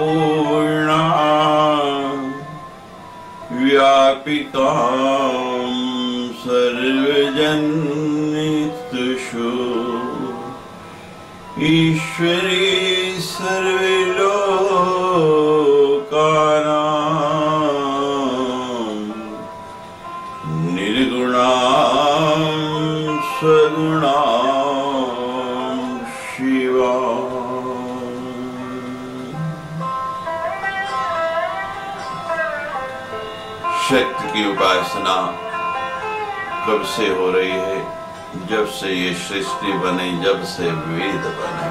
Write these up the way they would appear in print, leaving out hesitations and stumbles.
पूर्णा व्यापिकां सर्वजनितुषु ईश्वरी सर्वलोकानां निर्गुणां सगुणां शिवा। शक्ति की उपासना कब से हो रही है? जब से ये सृष्टि बनी, जब से वेद बने।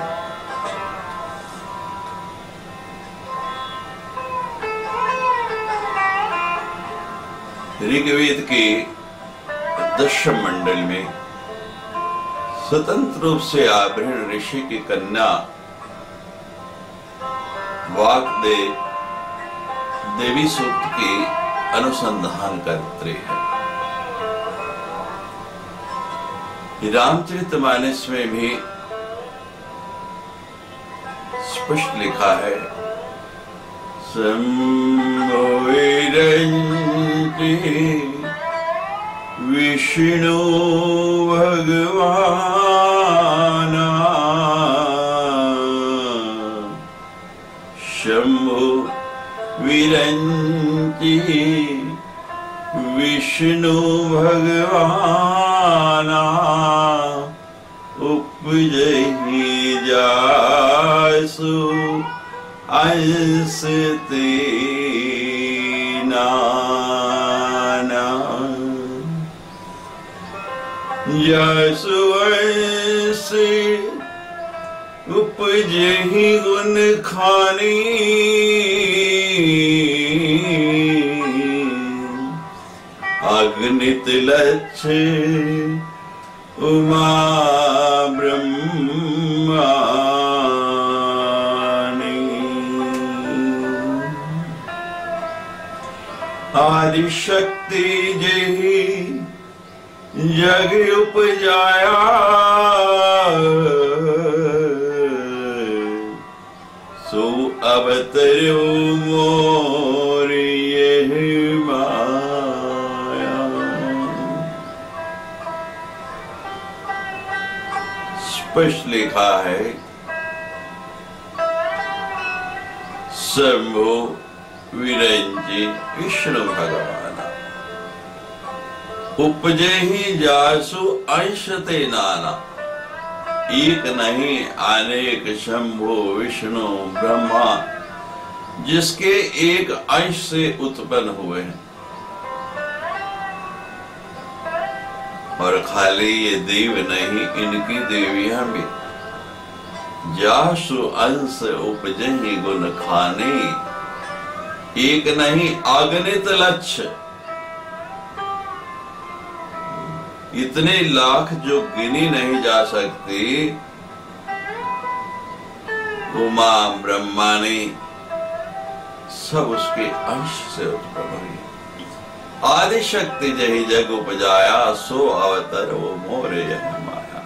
ऋग्वेद के दशम मंडल में स्वतंत्र रूप से आभरण ऋषि की कन्या वाग्दे देवी सूक्त की अनुसंधान करते हैं। रामचरितमानस में भी स्पष्ट लिखा है, संभोरन्ति विष्णु भगवान शंभो विरन्ति विष्णु भगवान उपजहि जासु अंश नाना जासु अंश उपजहि गुण खानी अग्नित लक्ष्य उमा ब्रह्माणी आदिशक्ति जही जग उपजाया सो अवतरो मोर यही माया। स्पष्ट लिखा है, शंभो विरंजी विष्णु भगवान उपजे ही जासु अंशते नाना। एक नहीं अनेक शंभो विष्णु ब्रह्मा जिसके एक अंश से उत्पन्न हुए हैं। और खाली ये देव नहीं, इनकी देवियां भी जासु अंश उपजे ही गुण खाने। एक नहीं अगणित लक्ष्य, इतने लाख जो गिनी नहीं जा सकती। उमा ब्रह्माणी सब उसके अंश से उत्पन्न हुई। आदि शक्ति जही जग उपजाया सो अवतर वो मोरे यह माया।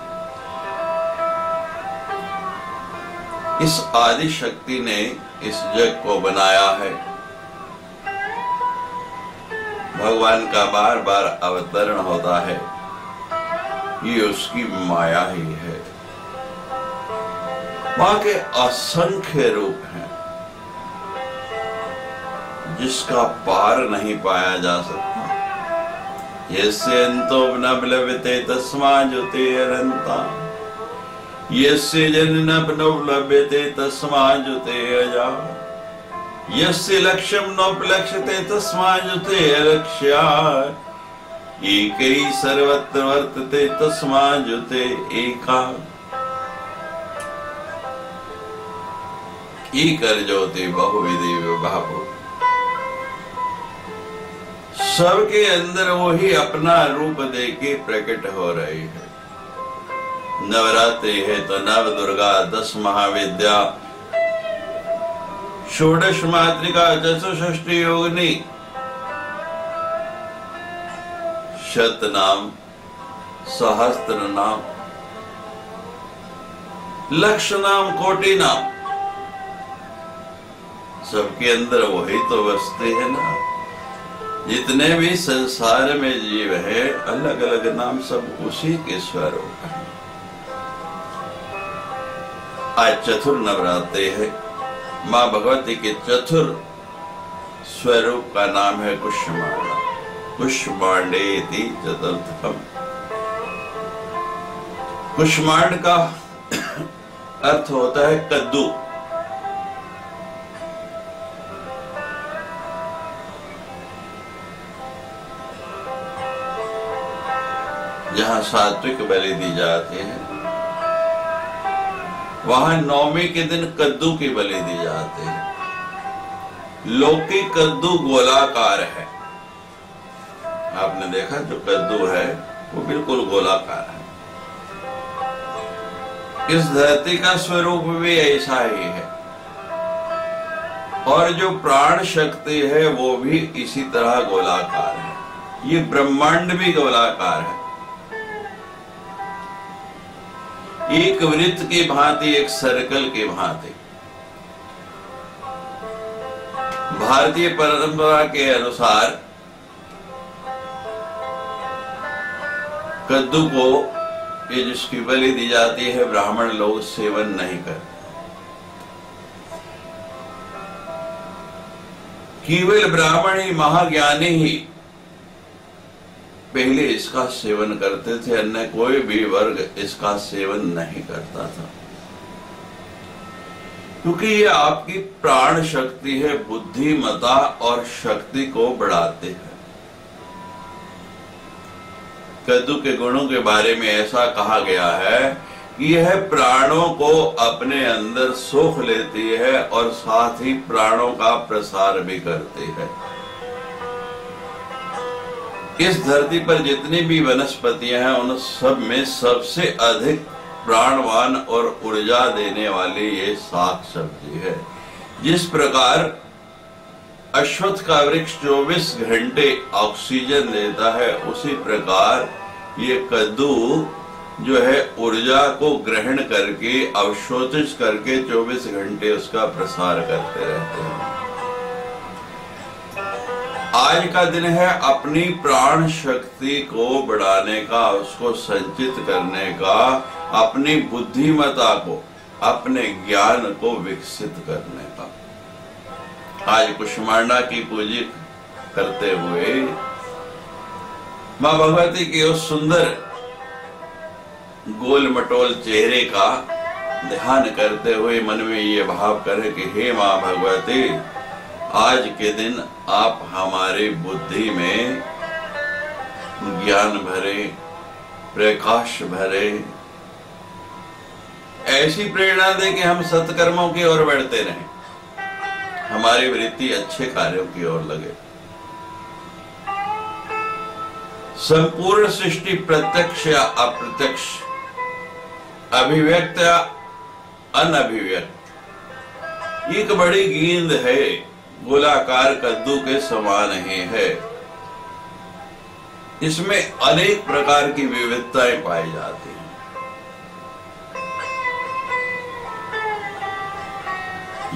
इस आदि शक्ति ने इस जग को बनाया है। भगवान का बार बार अवतरण होता है, ये उसकी माया ही है। मां के असंख्य रूप हैं जिसका पार नहीं पाया जा सकता। यस्य अंतो न लभ्यते तस्माज्जुते अनंता, यस्य जन्म न लभ्यते तस्माज्जुते अजा, यस्य लक्ष्यम नोपलक्ष्यते तस्माज्जुते अलक्ष्या, एकै सर्वत्र वर्तते तस्माज्जुते एका। एकर ज्योति बहुविधि विभावो। सबके अंदर वही अपना रूप देके प्रकट हो रही है। नवरात्रि है तो नव दुर्गा, 10 महाविद्या, षोडश मातृका, चतुष्षष्टि योगिनी, शत नाम, सहस्त्र नाम, लक्ष नाम, कोटि नाम। सबके अंदर वही तो बसते हैं ना। जितने भी संसार में जीव है, अलग अलग नाम, सब उसी के स्वरूप है। आज चतुर नवरात्रि है। माँ भगवती के चतुर स्वरूप का नाम है कुष्मांडा। कुष्मांडेति चतुर्थकम। कुष्मांड का अर्थ होता है कद्दू। जहां सात्विक बलि दी जाती है, वहां नवमी के दिन कद्दू की बलि दी जाती है। लौकिक कद्दू गोलाकार है। आपने देखा जो कद्दू है वो बिल्कुल गोलाकार है। इस धरती का स्वरूप भी ऐसा ही है, और जो प्राण शक्ति है वो भी इसी तरह गोलाकार है। ये ब्रह्मांड भी गोलाकार है, एक वृत्त की भांति, एक सर्कल की भांति। भारतीय परंपरा के अनुसार कद्दू को, ये जिसकी बलि दी जाती है, ब्राह्मण लोग सेवन नहीं करते। केवल ब्राह्मण ही, महाज्ञानी ही पहले इसका सेवन करते थे, अन्य कोई भी वर्ग इसका सेवन नहीं करता था। क्योंकि ये आपकी प्राण शक्ति है, बुद्धिमता और शक्ति को बढ़ाते हैं। कद्दू के गुणों के बारे में ऐसा कहा गया है कि यह प्राणों को अपने अंदर सोख लेती है और साथ ही प्राणों का प्रसार भी करती है। इस धरती पर जितनी भी वनस्पतियां हैं, उन सब में सबसे अधिक प्राणवान और ऊर्जा देने वाली ये साग सब्जी है। जिस प्रकार अश्वत्थ का वृक्ष 24 घंटे ऑक्सीजन देता है, उसी प्रकार ये कद्दू जो है ऊर्जा को ग्रहण करके, अवशोषित करके 24 घंटे उसका प्रसार करते रहते हैं। आज का दिन है अपनी प्राण शक्ति को बढ़ाने का, उसको संचित करने का, अपनी बुद्धिमता को, अपने ज्ञान को विकसित करने का। आज कुष्मांडा की पूजा करते हुए मां भगवती के उस सुंदर गोल मटोल चेहरे का ध्यान करते हुए मन में ये भाव करें कि हे मां भगवती, आज के दिन आप हमारी बुद्धि में ज्ञान भरे, प्रकाश भरे, ऐसी प्रेरणा दे कि हम सत्कर्मों की ओर बढ़ते रहें, हमारी वृत्ति अच्छे कार्यों की ओर लगे। संपूर्ण सृष्टि प्रत्यक्ष या अप्रत्यक्ष, अभिव्यक्त या अनभिव्यक्त, एक बड़ी गेंद है, गोलाकार कद्दू के समान ही है। इसमें अनेक प्रकार की विविधताएं पाई जाती हैं।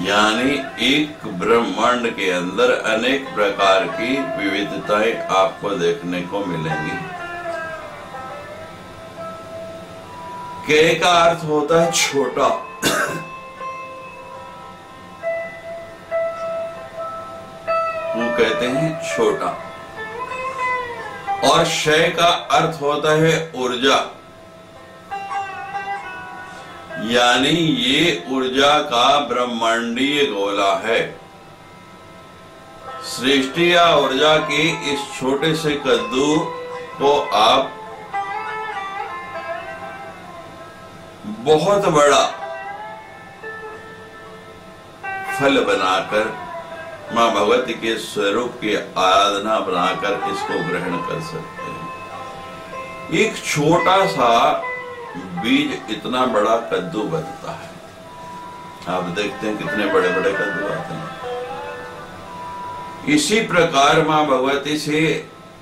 यानी एक ब्रह्मांड के अंदर अनेक प्रकार की विविधताएं आपको देखने को मिलेंगी। के का अर्थ होता है छोटा, वो कहते हैं छोटा, और क्षय का अर्थ होता है ऊर्जा, यानी ये ऊर्जा का ब्रह्मांडीय गोला है। सृष्टि या ऊर्जा के इस छोटे से कद्दू को आप बहुत बड़ा फल बनाकर, मां भगवती के स्वरूप की आराधना बनाकर इसको ग्रहण कर सकते हैं। एक छोटा सा बीज इतना बड़ा कद्दू बनता है। आप देखते हैं कितने बड़े बड़े कद्दू आते हैं। इसी प्रकार मां भगवती से,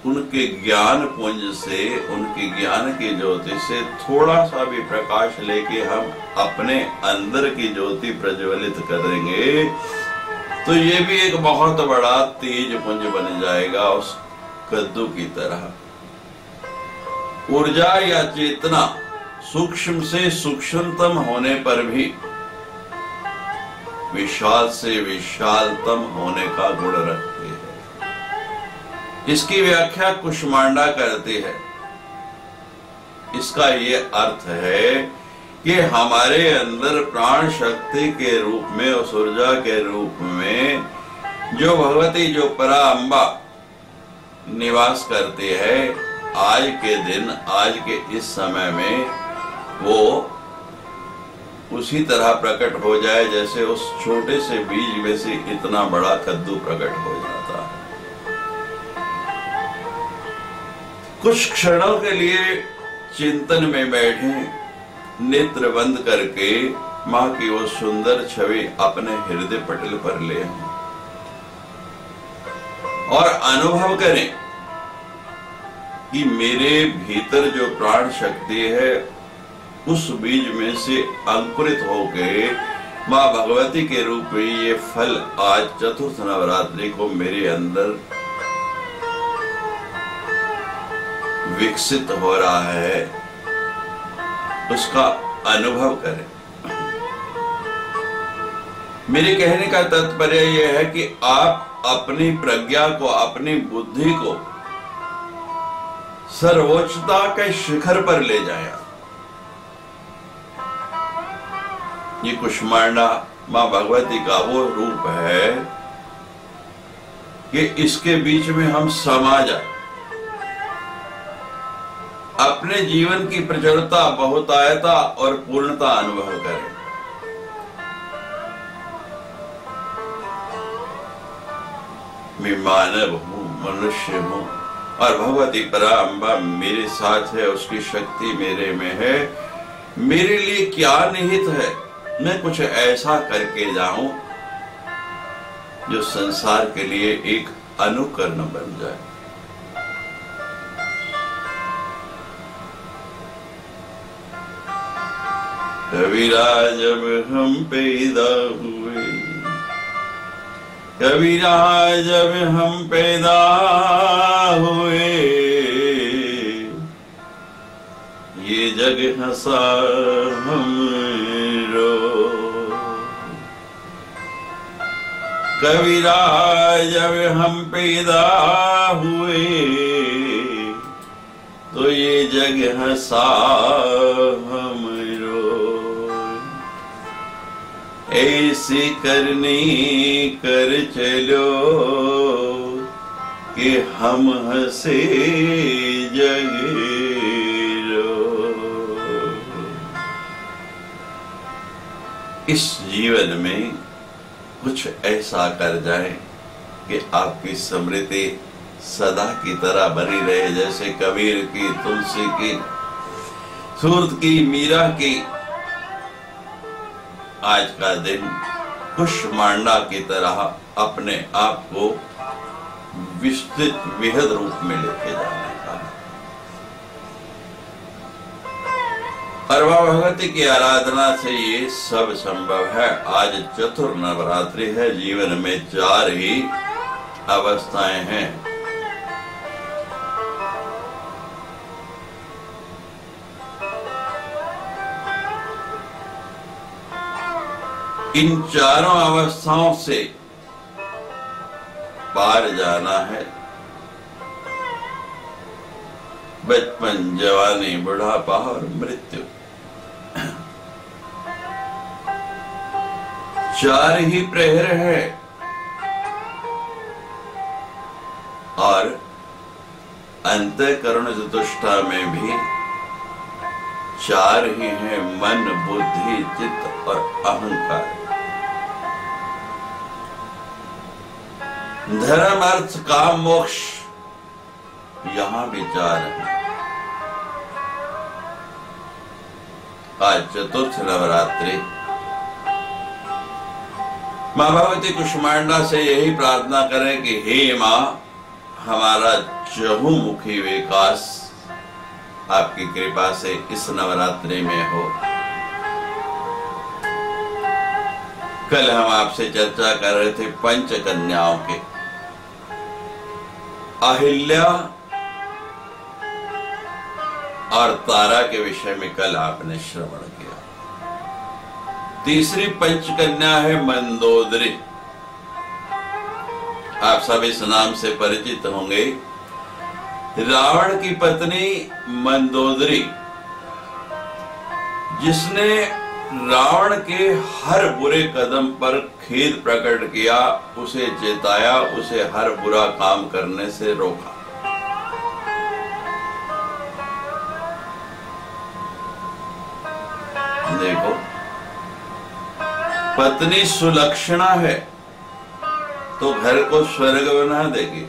उनके ज्ञान पुंज से, उनकी ज्ञान की ज्योति से थोड़ा सा भी प्रकाश लेके हम अपने अंदर की ज्योति प्रज्वलित करेंगे तो ये भी एक बहुत बड़ा तेज पुंज बन जाएगा उस कद्दू की तरह। ऊर्जा या चेतना सूक्ष्म से सूक्ष्मतम होने पर भी विशाल से विशालतम होने का गुण रखती है। इसकी व्याख्या कुष्मांडा करती है। इसका ये अर्थ है कि हमारे अंदर प्राण शक्ति के रूप में, उस ऊर्जा के रूप में जो भगवती, जो परा अम्बा निवास करती है, आज के दिन, आज के इस समय में वो उसी तरह प्रकट हो जाए जैसे उस छोटे से बीज में से इतना बड़ा कद्दू प्रकट हो जाता है। कुछ क्षणों के लिए चिंतन में बैठे, नेत्र बंद करके मां की वो सुंदर छवि अपने हृदय पटल पर ले और अनुभव करें कि मेरे भीतर जो प्राण शक्ति है उस बीज में से अंकुरित होके मां भगवती के रूप में ये फल आज चतुर्थ नवरात्रि को मेरे अंदर विकसित हो रहा है, उसका अनुभव करें। मेरे कहने का तात्पर्य यह है कि आप अपनी प्रज्ञा को, अपनी बुद्धि को सर्वोच्चता के शिखर पर ले जाएं। ये कुष्मांडा मां भगवती का वो रूप है कि इसके बीच में हम समा जाए, अपने जीवन की प्रचुरता, बहुतायता और पूर्णता अनुभव करें। मैं मानव हूं, मनुष्य हूं और भगवती परा अम्बा मेरे साथ है, उसकी शक्ति मेरे में है। मेरे लिए क्या निहित है, मैं कुछ ऐसा करके जाऊं जो संसार के लिए एक अनुकरण बन जाए। कबीरा जब हम पैदा हुए, कबीरा जब हम पैदा हुए, ये जग हंसा हमरो। कबीरा जब हम पैदा हुए तो ये जग हंसा हमरो। ऐसी करनी कर चलो कि हम हंसे जग। इस जीवन में कुछ ऐसा कर जाए कि आपकी स्मृति सदा की तरह बनी रहे, जैसे कबीर की, तुलसी की, सूरत की, मीरा की। आज का दिन कुष्मांडा की तरह अपने आप को विस्तृत विहद रूप में लेके जाने का। और भगवती की आराधना से ये सब संभव है। आज चतुर नवरात्रि है, जीवन में 4 ही अवस्थाएं हैं। इन चारों अवस्थाओं से पार जाना है। बचपन, जवानी, बुढ़ापा और मृत्यु, 4 ही प्रहर है। और अंतःकरण चतुष्टा में भी 4 ही हैं, मन, बुद्धि, चित्त और अहंकार। धर्म, अर्थ, काम, मोक्ष, यहां भी 4 हैं। आज चतुर्थ नवरात्रि, मां भगवती कुष्मांडा से यही प्रार्थना करें कि हे मां, हमारा चहुमुखी विकास आपकी कृपा से इस नवरात्रि में हो। कल हम आपसे चर्चा कर रहे थे पंच कन्याओं के। अहिल्या और तारा के विषय में कल आपने श्रवण किया। तीसरी पंचकन्या है मंदोदरी। आप सब इस नाम से परिचित होंगे। रावण की पत्नी मंदोदरी, जिसने रावण के हर बुरे कदम पर खेद प्रकट किया, उसे चेताया, उसे हर बुरा काम करने से रोका। देखो, पत्नी सुलक्षणा है तो घर को स्वर्ग बना देगी,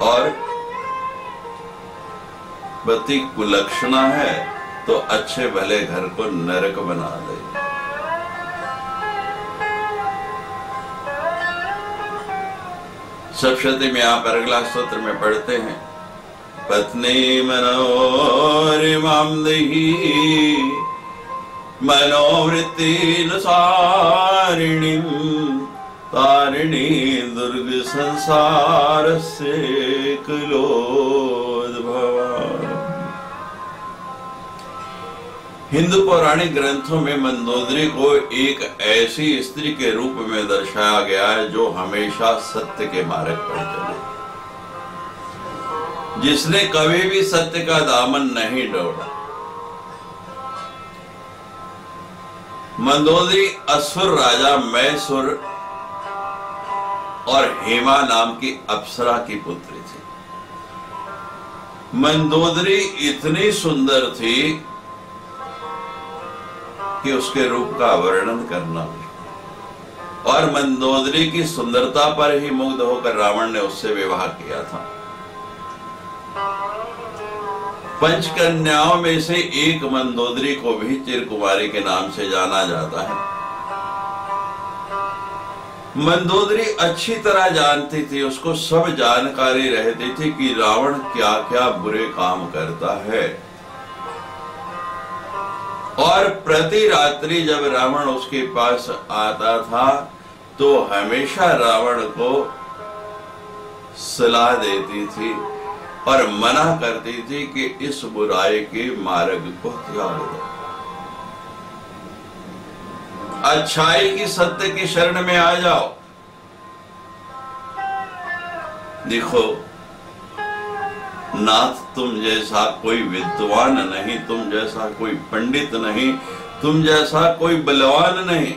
और पति कुलक्षणा है तो अच्छे भले घर को नरक बना देगी। सप्तशती में आप अर्गला स्तोत्र में पढ़ते हैं, पत्नी मनोरिमां देहि मनोवृत्ति नुसारिणीं तारिणी दुर्ग संसार से कुलोद्भवा। हिंदू पौराणिक ग्रंथों में मंदोदरी को एक ऐसी स्त्री के रूप में दर्शाया गया है जो हमेशा सत्य के मार्ग पर चले, जिसने कभी भी सत्य का दामन नहीं डोरा। मंदोदरी असुर राजा मैसुर और हेमा नाम की अप्सरा की पुत्री थी। मंदोदरी इतनी सुंदर थी कि उसके रूप का वर्णन करना भी, और मंदोदरी की सुंदरता पर ही मुग्ध होकर रावण ने उससे विवाह किया था। पंचकन्याओं में से एक मंदोदरी को भी चिरकुमारी के नाम से जाना जाता है। मंदोदरी अच्छी तरह जानती थी, उसको सब जानकारी रहती थी कि रावण क्या क्या बुरे काम करता है, और प्रति रात्रि जब रावण उसके पास आता था तो हमेशा रावण को सलाह देती थी और मना करती थी कि इस बुराई के मार्ग को त्याग दो, अच्छाई की सत्य की शरण में आ जाओ। देखो नाथ, तुम जैसा कोई विद्वान नहीं, तुम जैसा कोई पंडित नहीं, तुम जैसा कोई बलवान नहीं,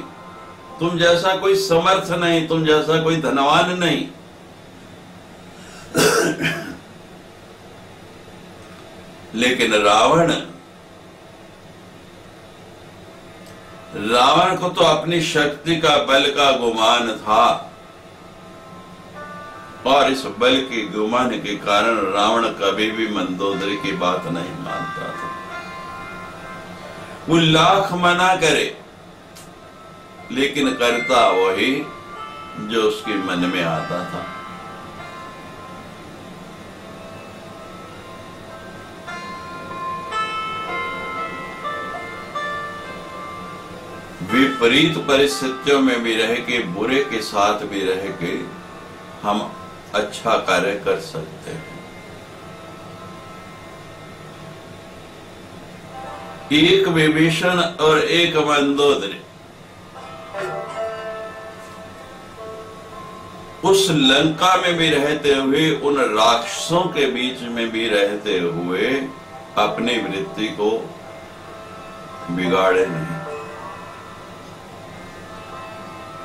तुम जैसा कोई समर्थ नहीं, तुम जैसा कोई धनवान नहीं। लेकिन रावण को तो अपनी शक्ति का, बल का गुमान था, और इस बल के गुमान के कारण रावण कभी भी मंदोदरी की बात नहीं मानता था। वो लाख मना करे लेकिन करता वही जो उसके मन में आता था। विपरीत परिस्थितियों में भी रह के, बुरे के साथ भी रह के हम अच्छा कार्य कर सकते हैं। एक विभीषण और एक मंदोदरी उस लंका में भी रहते हुए, उन राक्षसों के बीच में भी रहते हुए अपनी वृत्ति को बिगाड़े नहीं।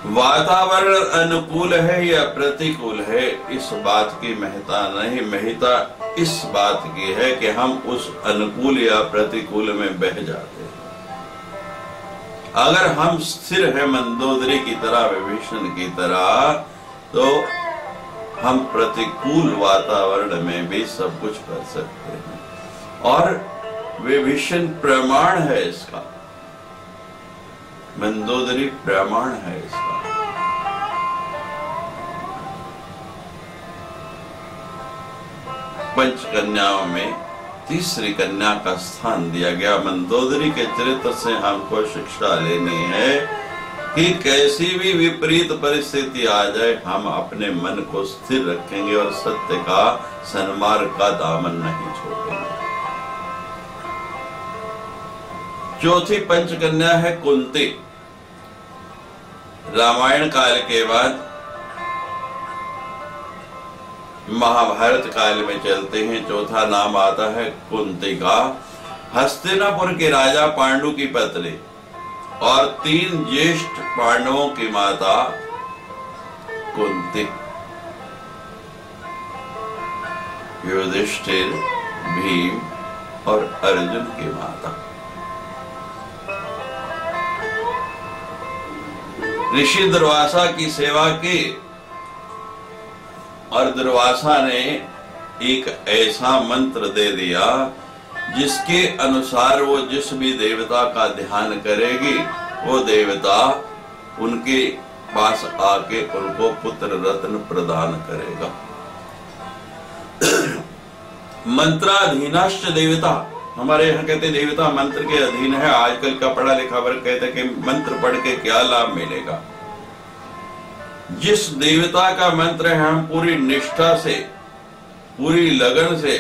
वातावरण अनुकूल है या प्रतिकूल है, इस बात की महत्ता नहीं, महत्ता इस बात की है कि हम उस अनुकूल या प्रतिकूल में बह जाते हैं। अगर हम स्थिर हैं मंदोदरी की तरह, विभीषण की तरह, तो हम प्रतिकूल वातावरण में भी सब कुछ कर सकते हैं, और विभीषण प्रमाण है इसका, मंदोदरी प्रमाण है इसका। पंचकन्याओं में तीसरी कन्या का स्थान दिया गया। मंदोदरी के चरित्र से हमको शिक्षा लेनी है कि कैसी भी विपरीत परिस्थिति आ जाए, हम अपने मन को स्थिर रखेंगे और सत्य का, सन्मार्ग का दामन नहीं छोड़ेंगे। चौथी पंचकन्या है कुंती। रामायण काल के बाद महाभारत काल में चलते हैं, चौथा नाम आता है कुंती का। हस्तिनापुर के राजा पांडु की पत्नी और 3 ज्येष्ठ पांडवों की माता कुंती। युधिष्ठिर, भीम और अर्जुन की माता। ऋषि दुर्वासा की सेवा की और दुर्वासा ने एक ऐसा मंत्र दे दिया जिसके अनुसार वो जिस भी देवता का ध्यान करेगी वो देवता उनके पास आके उनको पुत्र रत्न प्रदान करेगा। मंत्राधीनाश्च देवता, हमारे यहाँ कहते देवता मंत्र के अधीन है। आजकल का पढ़ा लिखा वर्ग कहते कि मंत्र पढ़ के क्या लाभ मिलेगा। जिस देवता का मंत्र है हम पूरी निष्ठा से, पूरी लगन से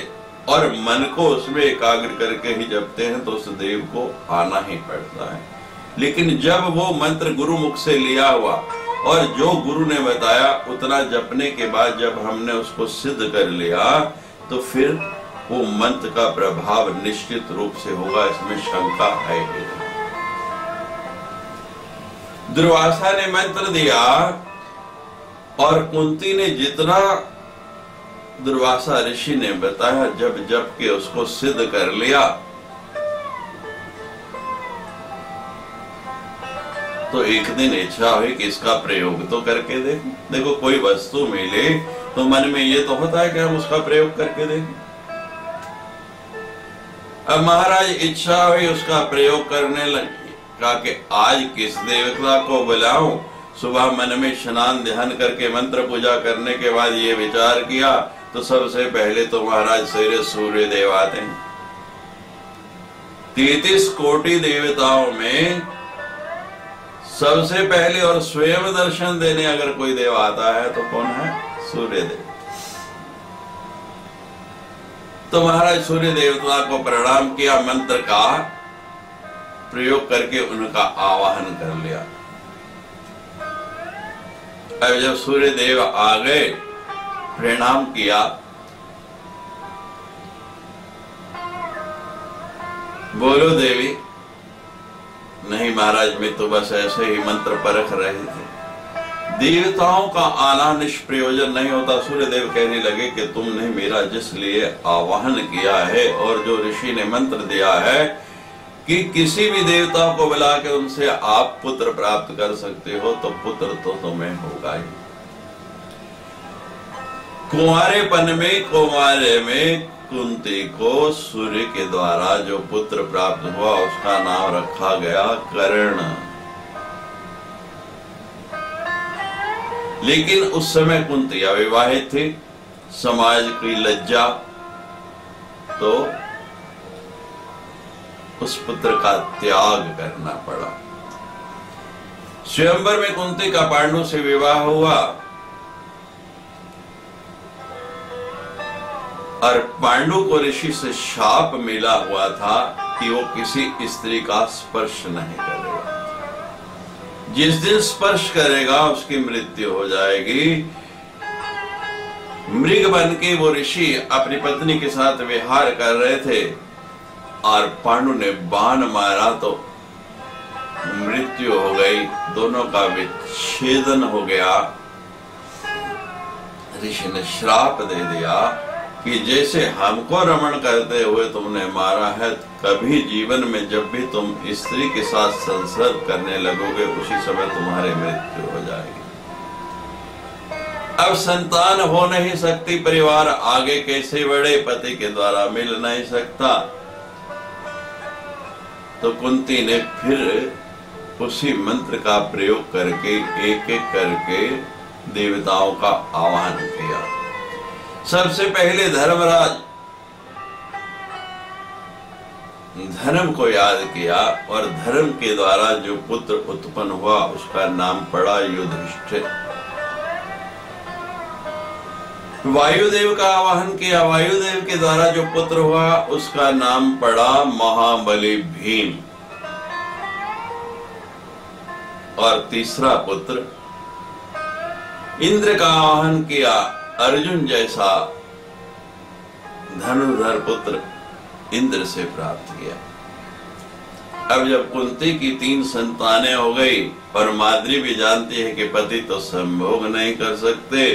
और मन को उसमें एकाग्र करके ही जपते हैं तो उस देव को आना ही पड़ता है। लेकिन जब वो मंत्र गुरु मुख से लिया हुआ और जो गुरु ने बताया उतना जपने के बाद जब हमने उसको सिद्ध कर लिया तो फिर वो मंत्र का प्रभाव निश्चित रूप से होगा, इसमें शंका है ही नहीं। दुर्वासा ने मंत्र दिया और कुंती ने जितना दुर्वासा ऋषि ने बताया जब जब के उसको सिद्ध कर लिया तो एक दिन इच्छा हुई कि इसका प्रयोग तो करके देखें। देखो कोई वस्तु मिले तो मन में ये तो होता है कि हम उसका प्रयोग करके देखें। अब महाराज इच्छा हुई उसका प्रयोग करने लगे, कहा कि आज किस देवता को बुलाऊं। सुबह मन में स्नान ध्यान करके मंत्र पूजा करने के बाद ये विचार किया तो सबसे पहले तो महाराज सवेरे सूर्य देव आते हैं। 33 कोटि देवताओं में सबसे पहले और स्वयं दर्शन देने अगर कोई देव आता है तो कौन है? सूर्य देव। तो महाराज सूर्य देवता को प्रणाम किया, मंत्र का प्रयोग करके उनका आवाहन कर लिया। अब जब सूर्य देव आ गए प्रणाम किया, बोलो देवी। नहीं महाराज मैं तो बस ऐसे ही मंत्र परख रहे थे। देवताओं का आना निष्प्रयोजन नहीं होता। सूर्य देव कहने लगे कि तुमने मेरा जिस लिए आवाहन किया है और जो ऋषि ने मंत्र दिया है कि किसी भी देवता को बुला के उनसे आप पुत्र प्राप्त कर सकते हो तो पुत्र तो तुम्हें होगा ही। कुंवारेपन में कौमार्य में कुंती को सूर्य के द्वारा जो पुत्र प्राप्त हुआ उसका नाम रखा गया कर्ण। लेकिन उस समय कुंती अविवाहित थी, समाज की लज्जा तो उस पुत्र का त्याग करना पड़ा। स्वयंवर में कुंती का पांडु से विवाह हुआ और पांडु को ऋषि से शाप मिला हुआ था कि वो किसी स्त्री का स्पर्श नहीं करेगा। जिस दिन स्पर्श करेगा उसकी मृत्यु हो जाएगी। मृग बन के वो ऋषि अपनी पत्नी के साथ विहार कर रहे थे और पांडु ने बाण मारा तो मृत्यु हो गई, दोनों का विच्छेदन हो गया। ऋषि ने श्राप दे दिया कि जैसे हमको रमण करते हुए तुमने मारा है, कभी जीवन में जब भी तुम स्त्री के साथ संसर्ग करने लगोगे उसी समय तुम्हारी मृत्यु हो जाएगी। अब संतान हो नहीं सकती, परिवार आगे कैसे बढ़े, पति के द्वारा मिल नहीं सकता। तो कुंती ने फिर उसी मंत्र का प्रयोग करके एक एक करके देवताओं का आह्वान किया। सबसे पहले धर्मराज धर्म को याद किया और धर्म के द्वारा जो पुत्र उत्पन्न हुआ उसका नाम पड़ा युधिष्ठिर। वायुदेव का आवाहन किया, वायुदेव के द्वारा जो पुत्र हुआ उसका नाम पड़ा महाबली भीम। और तीसरा पुत्र इंद्र का आवाहन किया, अर्जुन जैसा धनुर्धर पुत्र इंद्र से प्राप्त किया। अब जब कुंती की 3 संतानें हो गई और माद्री भी जानती है कि पति तो संभोग नहीं कर सकते,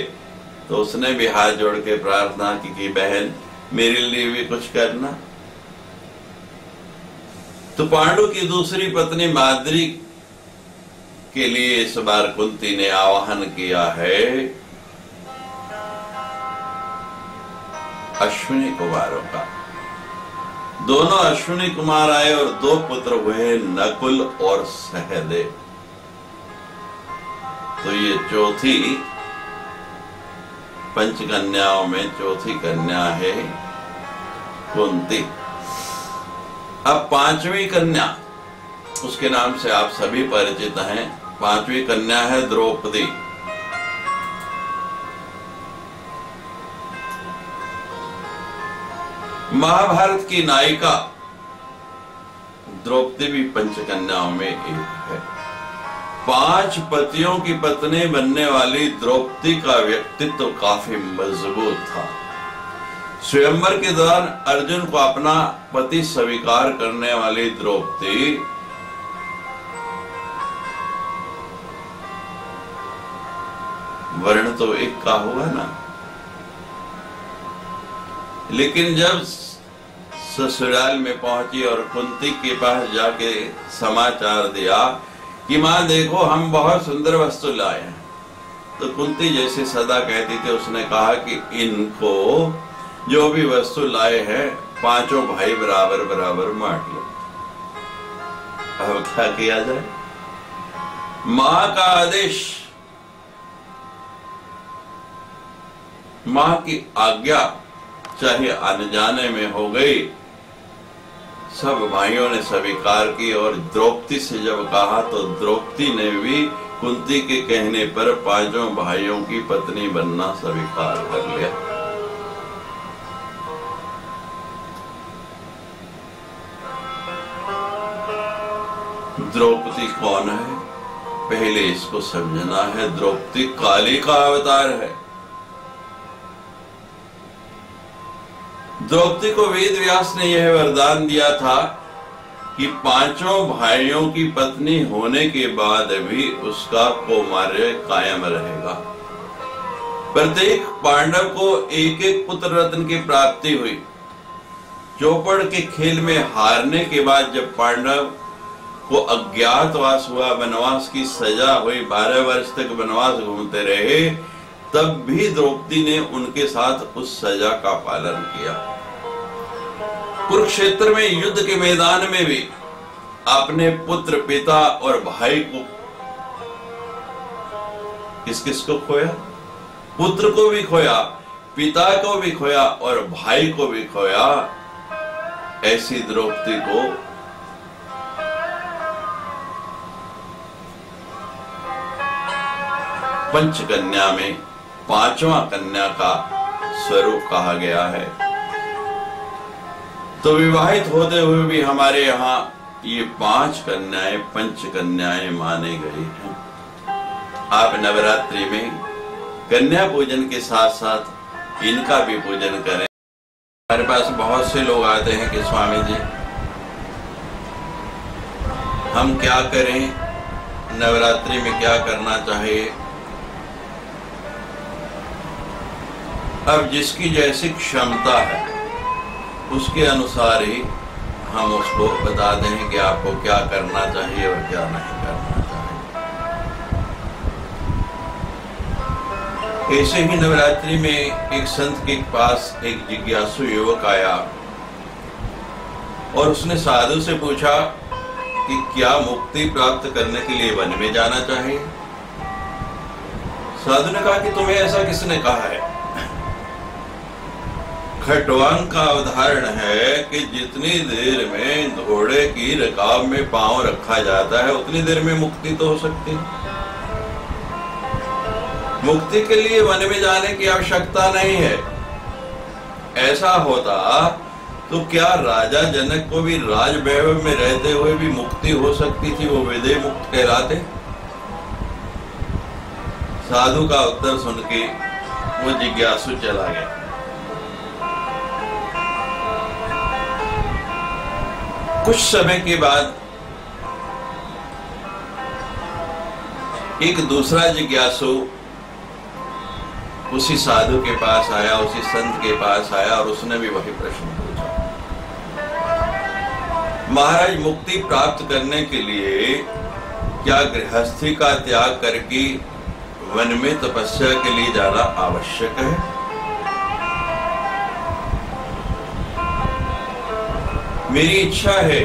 तो उसने भी हाथ जोड़ के प्रार्थना की कि बहन मेरे लिए भी कुछ करना। तो पांडु की दूसरी पत्नी माद्री के लिए इस बार कुंती ने आवाहन किया है अश्विनी कुमारों का। दोनों अश्विनी कुमार आए और 2 पुत्र हुए, नकुल और सहदेव। तो ये चौथी पंचकन्याओं में चौथी कन्या है कुंती। अब 5वीं कन्या, उसके नाम से आप सभी परिचित हैं। 5वीं कन्या है द्रौपदी। महाभारत की नायिका द्रौपदी भी पंचकन्याओं में एक है। 5 पतियों की पत्नी बनने वाली द्रौपदी का व्यक्तित्व काफी मजबूत था। स्वयंवर के दौरान अर्जुन को अपना पति स्वीकार करने वाली द्रौपदी वर्ण तो एक का हुआ ना, लेकिन जब ससुराल में पहुंची और कुंती के पास जाके समाचार दिया कि मां देखो हम बहुत सुंदर वस्तु लाए हैं, तो कुंती जैसे सदा कहती थी उसने कहा कि इनको जो भी वस्तु लाए हैं 5 भाई बराबर बराबर बांट लो। अब क्या किया जाए? मां का आदेश, मां की आज्ञा चाहे अनजाने में हो गई, सब भाइयों ने स्वीकार की। और द्रौपदी से जब कहा तो द्रौपदी ने भी कुंती के कहने पर 5 भाइयों की पत्नी बनना स्वीकार कर लिया। द्रौपदी कौन है पहले इसको समझना है। द्रौपदी काली का अवतार है। द्रौपदी को वेद व्यास ने यह वरदान दिया था कि 5 भाइयों की पत्नी होने के बाद भी उसका कौमार्य कायम रहेगा। प्रत्येक पांडव को एक एक पुत्र रत्न की प्राप्ति हुई। चौपड़ के खेल में हारने के बाद जब पांडव को अज्ञातवास हुआ, वनवास की सजा हुई, 12 वर्ष तक वनवास घूमते रहे, तब भी द्रौपदी ने उनके साथ उस सजा का पालन किया। कुरुक्षेत्र में युद्ध के मैदान में भी अपने पुत्र, पिता और भाई को किस किस को खोया? पुत्र को भी खोया, पिता को भी खोया और भाई को भी खोया। ऐसी द्रौपदी को पंचकन्या में 5वां कन्या का स्वरूप कहा गया है। तो विवाहित होते हुए भी हमारे यहाँ ये 5 कन्याएं पंचकन्याएं माने गई हैं। आप नवरात्रि में कन्या पूजन के साथ साथ इनका भी पूजन करें। हमारे पास बहुत से लोग आते हैं कि स्वामी जी हम क्या करें, नवरात्रि में क्या करना चाहिए। अब जिसकी जैसी क्षमता है उसके अनुसार ही हम उसको बता दें कि आपको क्या करना चाहिए और क्या नहीं करना चाहिए। ऐसे ही नवरात्रि में एक संत के पास एक जिज्ञासु युवक आया और उसने साधु से पूछा कि क्या मुक्ति प्राप्त करने के लिए वन में जाना चाहिए। साधु ने कहा कि तुम्हें ऐसा किसने कहा है? खटवांग का उदाहरण है कि जितनी देर में घोड़े की रकाब में पांव रखा जाता है उतनी देर में मुक्ति तो हो सकती है। मुक्ति के लिए वन में जाने की आवश्यकता नहीं है। ऐसा होता तो क्या राजा जनक को भी राज वैभव में रहते हुए भी मुक्ति हो सकती थी, वो विदेह मुक्त कहलाते। साधु का उत्तर सुन के वो जिज्ञासु चला गया। कुछ समय के बाद एक दूसरा जिज्ञासु उसी साधु के पास आया, उसी संत के पास आया और उसने भी वही प्रश्न पूछा। महाराज, मुक्ति प्राप्त करने के लिए क्या गृहस्थी का त्याग करके वन में तपस्या के लिए जाना आवश्यक है? मेरी इच्छा है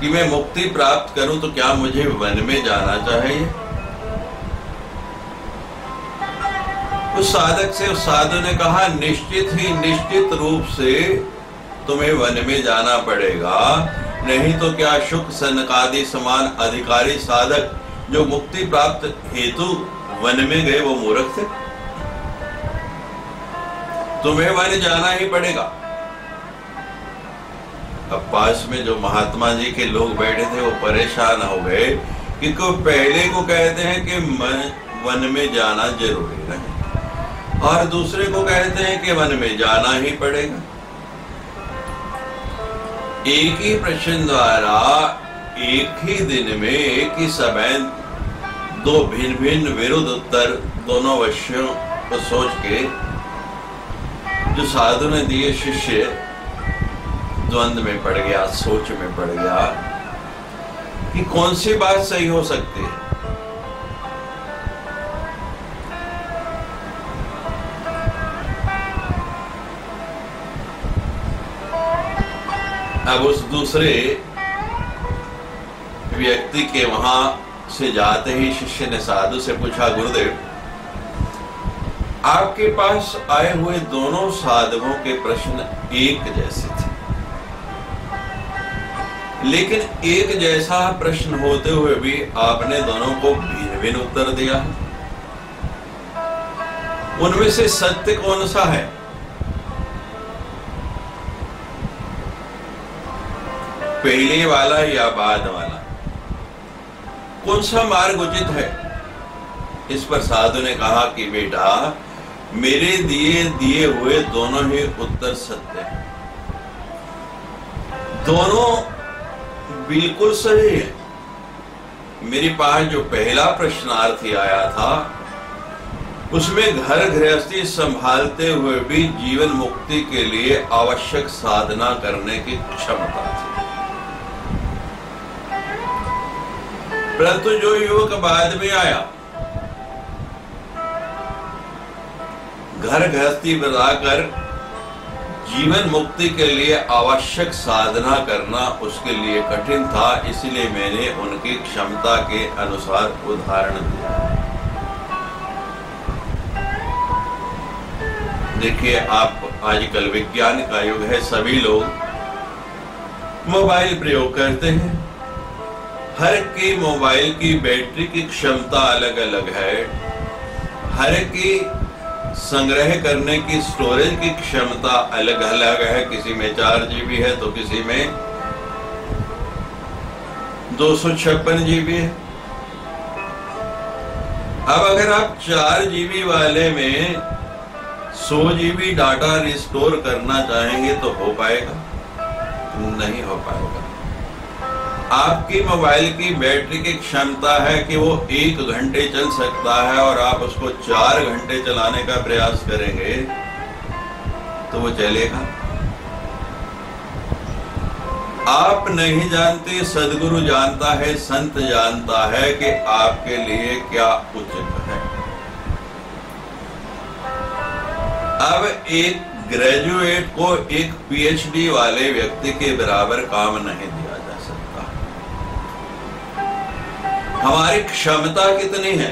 कि मैं मुक्ति प्राप्त करूं तो क्या मुझे वन में जाना चाहिए? उस साधक से उस साधु ने कहा, निश्चित रूप से तुम्हें वन में जाना पड़ेगा, नहीं तो क्या शुक सनकादि समान अधिकारी साधक जो मुक्ति प्राप्त हेतु वन में गए वो मूर्ख थे? तुम्हें वन जाना ही पड़ेगा। अब पास में जो महात्मा जी के लोग बैठे थे वो परेशान हो गए कि पहले को कहते हैं कि वन में जाना जरूरी नहीं और दूसरे को कहते हैं कि वन में जाना ही पड़ेगा। एक ही प्रश्न द्वारा एक ही दिन में एक ही समय दो भिन्न भिन्न विरुद्ध उत्तर दोनों विषयों को सोच के जो साधु ने दिए, शिष्य द्वंद्व में पड़ गया, सोच में पड़ गया कि कौन सी बात सही हो सकती है। अब उस दूसरे व्यक्ति के वहां से जाते ही शिष्य ने साधु से पूछा, गुरुदेव, आपके पास आए हुए दोनों साधुओं के प्रश्न एक जैसे थे, लेकिन एक जैसा प्रश्न होते हुए भी आपने दोनों को भिन्न भिन्न उत्तर दिया। उनमें से सत्य कौन सा है? पहले वाला या बाद वाला? कौन सा मार्ग उचित है? इस पर साधु ने कहा कि बेटा, मेरे दिए हुए दोनों ही उत्तर सत्य हैं, दोनों बिल्कुल सही है। मेरे पास जो पहला प्रश्नार्थी आया था उसमें घर गृहस्थी संभालते हुए भी जीवन मुक्ति के लिए आवश्यक साधना करने की क्षमता थी, परंतु जो युवक बाद में आया, घर गृहस्थी बनाकर जीवन मुक्ति के लिए आवश्यक साधना करना उसके लिए कठिन था, इसलिए मैंने उनकी क्षमता के अनुसार उदाहरण दिया। देखिए, आप आजकल विज्ञान का युग है, सभी लोग मोबाइल प्रयोग करते हैं। हर की मोबाइल की बैटरी की क्षमता अलग अलग है, हर की संग्रह करने की स्टोरेज की क्षमता अलग अलग है। किसी में 4 GB है तो किसी में 256 GB है। अब अगर आप 4 GB वाले में 100 GB डाटा रिस्टोर करना चाहेंगे तो हो पाएगा? नहीं हो पाएगा। आपकी मोबाइल की बैटरी की क्षमता है कि वो 1 घंटे चल सकता है और आप उसको 4 घंटे चलाने का प्रयास करेंगे तो वो चलेगा? आप नहीं जानते, सदगुरु जानता है, संत जानता है कि आपके लिए क्या उचित है। अब एक ग्रेजुएट को एक PhD वाले व्यक्ति के बराबर काम नहीं दिया जा सकता। हमारी क्षमता कितनी है?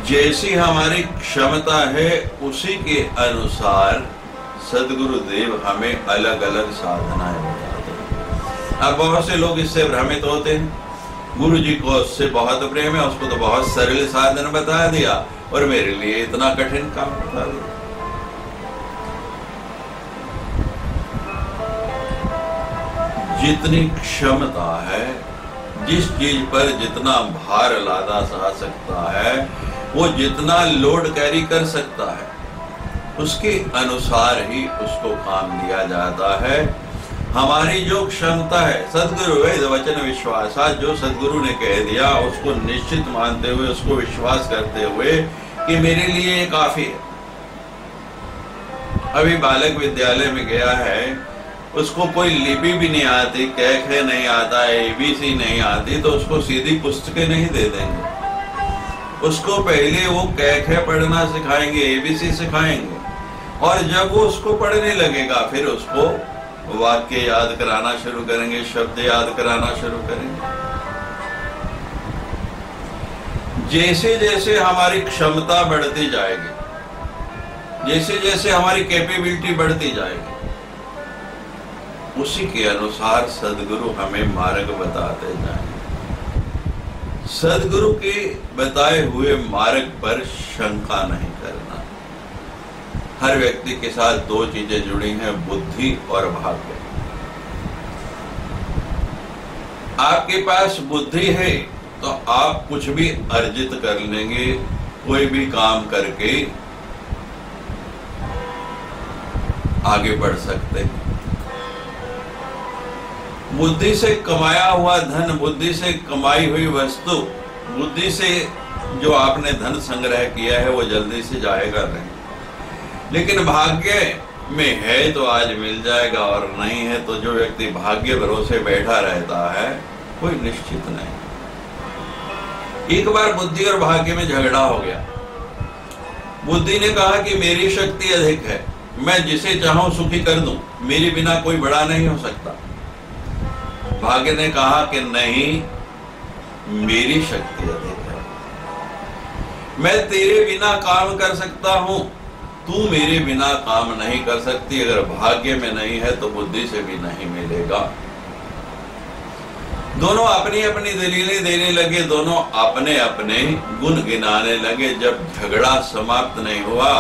जैसी हमारी क्षमता है उसी के अनुसार सदगुरु देव हमें अलग अलग साधनाएं बताते हैं। अब बहुत से लोग इससे भ्रमित होते हैं, गुरु जी को उससे बहुत प्रेम है, उसको तो बहुत सरल साधन बता दिया और मेरे लिए इतना कठिन काम बता दिया। जितनी क्षमता है, जिस चीज पर जितना भार लादा जा सकता है, वो जितना लोड कैरी कर सकता है, उसके अनुसार ही उसको काम दिया जाता है। हमारी जो क्षमता है, सदगुरु वेद वचन विश्वास, जो सदगुरु ने कह दिया उसको निश्चित मानते हुए, उसको विश्वास करते हुए कि मेरे लिए ये काफी है। अभी बालक विद्यालय में गया है, उसको कोई लिपि भी नहीं आती, क ख नहीं आता, ABC नहीं आती, तो उसको सीधी पुस्तकें नहीं दे देंगे। उसको पहले वो क ख पढ़ना सिखाएंगे, ABC सिखाएंगे, और जब वो उसको पढ़ने लगेगा फिर उसको वाक्य याद कराना शुरू करेंगे, शब्द याद कराना शुरू करेंगे। जैसे जैसे हमारी क्षमता बढ़ती जाएगी, जैसे जैसे हमारी कैपेबिलिटी बढ़ती जाएगी, उसी के अनुसार सदगुरु हमें मार्ग बताते जाएंगे। सदगुरु के बताए हुए मार्ग पर शंका नहीं करना। हर व्यक्ति के साथ दो चीजें जुड़ी हैं, बुद्धि और भाग्य। आपके पास बुद्धि है तो आप कुछ भी अर्जित कर लेंगे, कोई भी काम करके आगे बढ़ सकते हैं। बुद्धि से कमाया हुआ धन, बुद्धि से कमाई हुई वस्तु, बुद्धि से जो आपने धन संग्रह किया है वो जल्दी से जाएगा नहीं। लेकिन भाग्य में है तो आज मिल जाएगा, और नहीं है तो जो व्यक्ति भाग्य भरोसे बैठा रहता है कोई निश्चित नहीं। एक बार बुद्धि और भाग्य में झगड़ा हो गया। बुद्धि ने कहा कि मेरी शक्ति अधिक है, मैं जिसे चाहूं सुखी कर दूं, मेरे बिना कोई बड़ा नहीं हो सकता। भाग्य ने कहा कि नहीं, मेरी शक्ति अधिक है, मैं तेरे बिना काम कर सकता हूं, तू मेरे बिना काम नहीं कर सकती। अगर भाग्य में नहीं है तो बुद्धि से भी नहीं मिलेगा। दोनों अपनी अपनी दलीलें देने लगे, दोनों अपने अपने गुण गिनाने लगे। जब झगड़ा समाप्त नहीं हुआ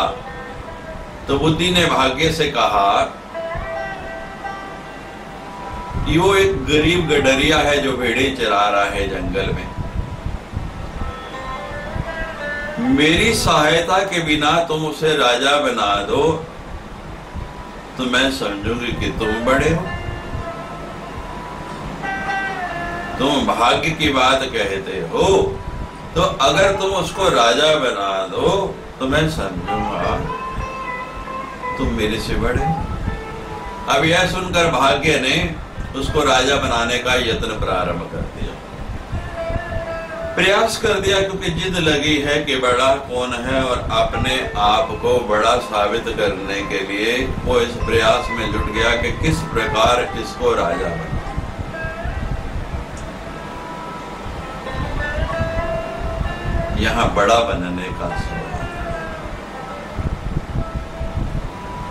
तो बुद्धि ने भाग्य से कहा, यो एक गरीब गडरिया है जो भेड़े चरा रहा है जंगल में, मेरी सहायता के बिना तुम उसे राजा बना दो तो मैं समझूंगी कि तुम बड़े हो। तुम भाग्य की बात कहते हो, तो अगर तुम उसको राजा बना दो तो मैं समझूंगा तुम मेरे से बड़े। अब यह सुनकर भाग्य ने उसको राजा बनाने का यत्न प्रारंभ कर दिया, प्रयास कर दिया, क्योंकि जिद लगी है कि बड़ा कौन है, और अपने आप को बड़ा साबित करने के लिए वो इस प्रयास में जुट गया कि किस प्रकार इसको राजा बना। यहां बड़ा बनने का सवाल।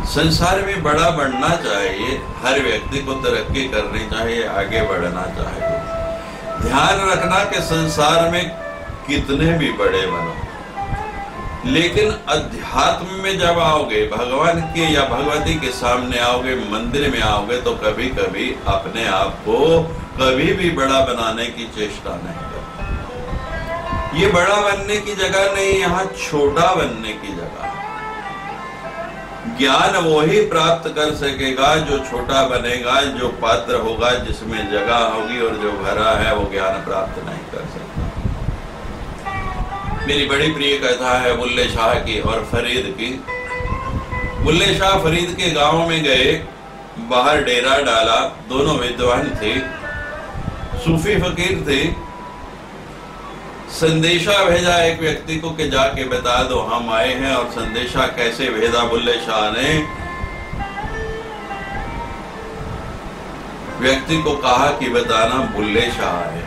संसार में बड़ा बढ़ना चाहिए, हर व्यक्ति को तरक्की करनी चाहिए, आगे बढ़ना चाहिए। ध्यान रखना कि संसार में कितने भी बड़े बनो, लेकिन अध्यात्म में जब आओगे, भगवान के या भगवती के सामने आओगे, मंदिर में आओगे, तो कभी कभी अपने आप को कभी भी बड़ा बनाने की चेष्टा नहीं करना। ये बड़ा बनने की जगह नहीं, यहाँ छोटा बनने की जगह है। ज्ञान वो ही प्राप्त कर सकेगा जो छोटा बनेगा, जो पात्र होगा, जिसमें जगह होगी, और जो भरा है वो ज्ञान प्राप्त नहीं कर सकता। मेरी बड़ी प्रिय कथा है बुल्ले शाह की और फरीद की। बुल्ले शाह फरीद के गांव में गए, बाहर डेरा डाला, दोनों विद्वान थे, सूफी फकीर थे। संदेशा भेजा एक व्यक्ति को कि जाके बता दो हम आए हैं। और संदेशा कैसे भेजा बुल्ले शाह ने? व्यक्ति को कहा कि बताना बुल्ले शाह है।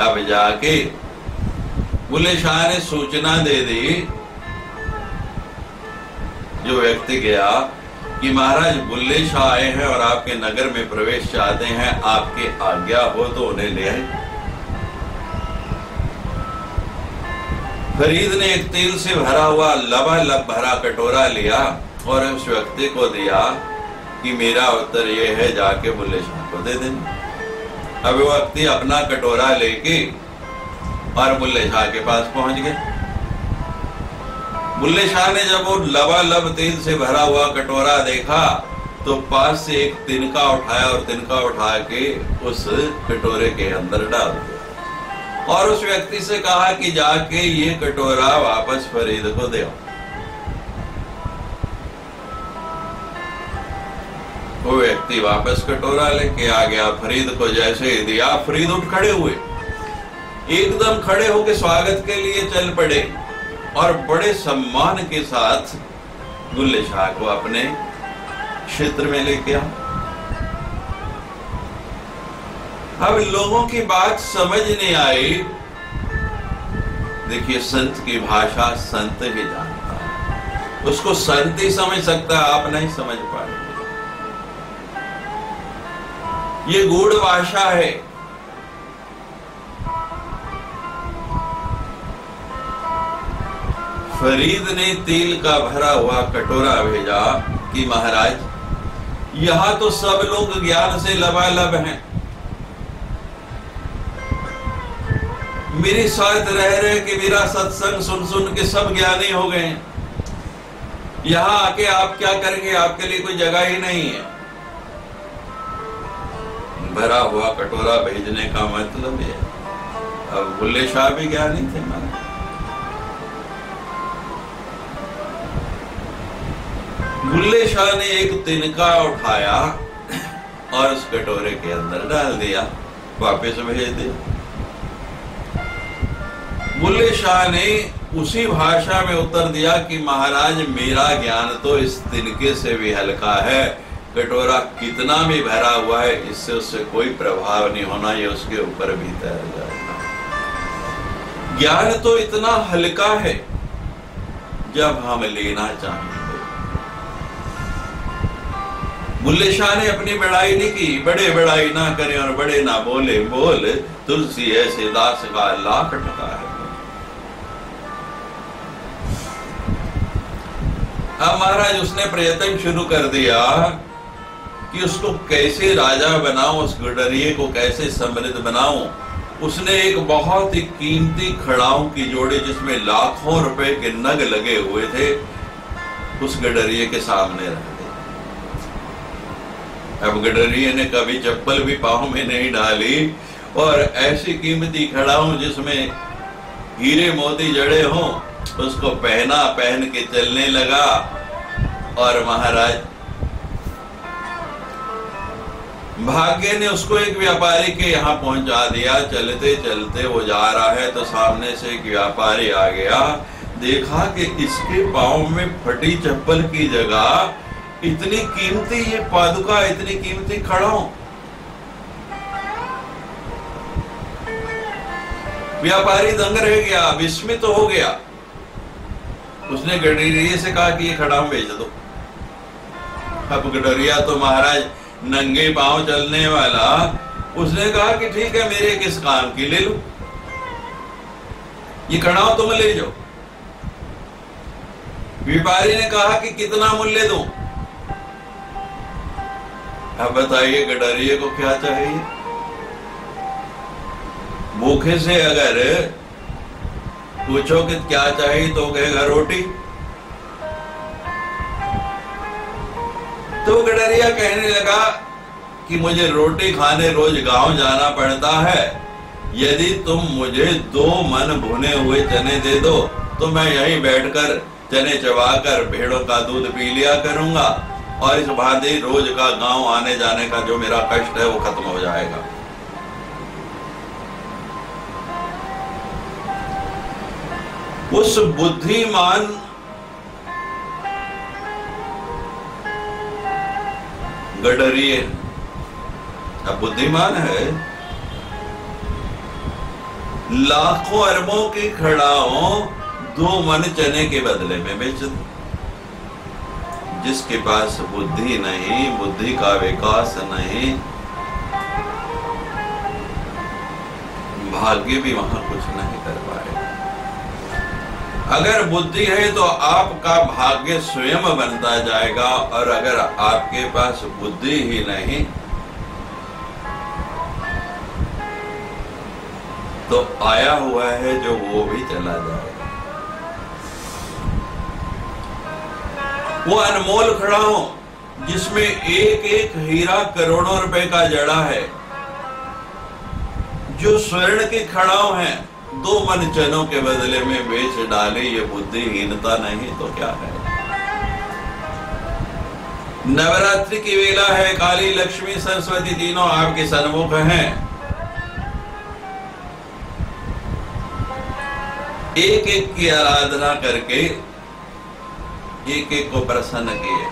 अब जाके बुल्ले शाह ने सूचना दे दी, जो व्यक्ति गया, कि महाराज बुल्ले शाह आए हैं और आपके नगर में प्रवेश चाहते हैं, आपकी आज्ञा हो तो उन्हें ले आए। फरीद ने एक तेल से भरा हुआ लबालब भरा कटोरा लिया और उस व्यक्ति को दिया कि मेरा उत्तर यह है, जाके बुल्ले शाह को दे देना। अब वो व्यक्ति अपना कटोरा लेके और बुल्ले शाह के पास पहुंच गए। बुल्ले शाह ने जब वो लबालब तेल से भरा हुआ कटोरा देखा तो पास से एक तिनका उठाया और तिनका उठा के उस कटोरे के अंदर डाल दिया और उस व्यक्ति से कहा कि जाके ये कटोरा वापस फरीद को दे। वो व्यक्ति वापस कटोरा लेके आ गया। फरीद को जैसे ही दिया, फरीद उठ खड़े हुए, एकदम खड़े होकर स्वागत के लिए चल पड़े और बड़े सम्मान के साथ बुल्ले शाह को अपने क्षेत्र में लेके आ। अब लोगों की बात समझ नहीं आई। देखिए, संत की भाषा संत ही जानता है, उसको संत ही समझ सकता है, आप नहीं समझ पाएंगे। ये गूढ़ भाषा है। फरीद ने तेल का भरा हुआ कटोरा भेजा कि महाराज यहां तो सब लोग ज्ञान से लबालब हैं, मेरे साथ रह रहे कि मेरा सत्संग सुन सुन के सब ज्ञानी हो गए हैं, यहां आके आप क्या करेंगे, आपके लिए कोई जगह ही नहीं है। भरा हुआ कटोरा भेजने का मतलब है, अब बुल्ले शाह भी ज्ञानी थे महाराज। बुल्ले शाह ने एक तिनका उठाया और उस कटोरे के अंदर डाल दिया, वापस भेज दिया। बुल्ले शाह ने उसी भाषा में उत्तर दिया कि महाराज मेरा ज्ञान तो इस तिनके से भी हल्का है, कटोरा कितना भी भरा हुआ है इससे उससे कोई प्रभाव नहीं होना, ये उसके ऊपर भी तैर जाएगा। ज्ञान तो इतना हल्का है जब हम लेना चाहें। बुल्ले शाह ने अपनी बड़ाई नहीं की, बड़े बड़ाई ना करें और बड़े ना बोले, बोल तुलसी ऐसे दास का लाख टका है। अब महाराज उसने प्रयत्न शुरू कर दिया कि उसको कैसे राजा बनाऊं, उस गडरिये को कैसे समृद्ध बनाऊं। उसने एक बहुत ही कीमती खड़ाओं की जोड़ी जिसमें लाखों रुपए के नग लगे हुए थे उस गडरिये के सामने रख दिया। अब गडरिये ने कभी चप्पल भी पांव में नहीं डाली और ऐसी कीमती खड़ाओं जिसमें हीरे मोती जड़े हों उसको पहना, पहन के चलने लगा। और महाराज भाग्य ने उसको एक व्यापारी के यहाँ पहुंचा दिया। चलते चलते वो जा रहा है तो सामने से एक व्यापारी आ गया, देखा कि इसके पांव में फटी चप्पल की जगह इतनी कीमती ये पादुका, इतनी कीमती खड़ाओं। व्यापारी दंग रह गया, विस्मित तो हो गया। उसने गडरिये से कहा कि ये खड़ाओं बेच दो। अब गडरिया तो महाराज नंगे पांव चलने वाला, उसने कहा कि ठीक है मेरे किस काम की, ले लो ये खड़ाओं तुम ले जाओ। व्यापारी ने कहा कि कितना मूल्य दूं? अब बताइए गडरिये को क्या चाहिए? भूखे से अगर पूछो कि क्या चाहिए तो कहेगा रोटी। तो गडरिया कहने लगा कि मुझे रोटी खाने रोज गांव जाना पड़ता है, यदि तुम मुझे 2 मन भुने हुए चने दे दो तो मैं यहीं बैठकर चने चबाकर भेड़ों का दूध पी लिया करूंगा और इस भांति रोज का गांव आने जाने का जो मेरा कष्ट है वो खत्म हो जाएगा। उस बुद्धिमान गडरिये, अब बुद्धिमान है लाखों अरबों की खड़ाओं 2 मन चने के बदले में बेच दो। जिसके पास बुद्धि नहीं, बुद्धि का विकास नहीं, भाग्य भी वहां कुछ नहीं कर पाएगा। अगर बुद्धि है तो आपका भाग्य स्वयं बनता जाएगा, और अगर आपके पास बुद्धि ही नहीं तो आया हुआ है जो वो भी चला जाएगा। वो अनमोल खड़ाओं जिसमें एक एक हीरा करोड़ों रुपए का जड़ा है, जो स्वर्ण के खड़ाओं हैं, 2 मन चनों के बदले में बेच डाले, ये बुद्धिहीनता नहीं तो क्या है। नवरात्रि की वेला है, काली लक्ष्मी सरस्वती तीनों आपके सन्मुख हैं। एक एक की आराधना करके एक एक को प्रसन्न किए,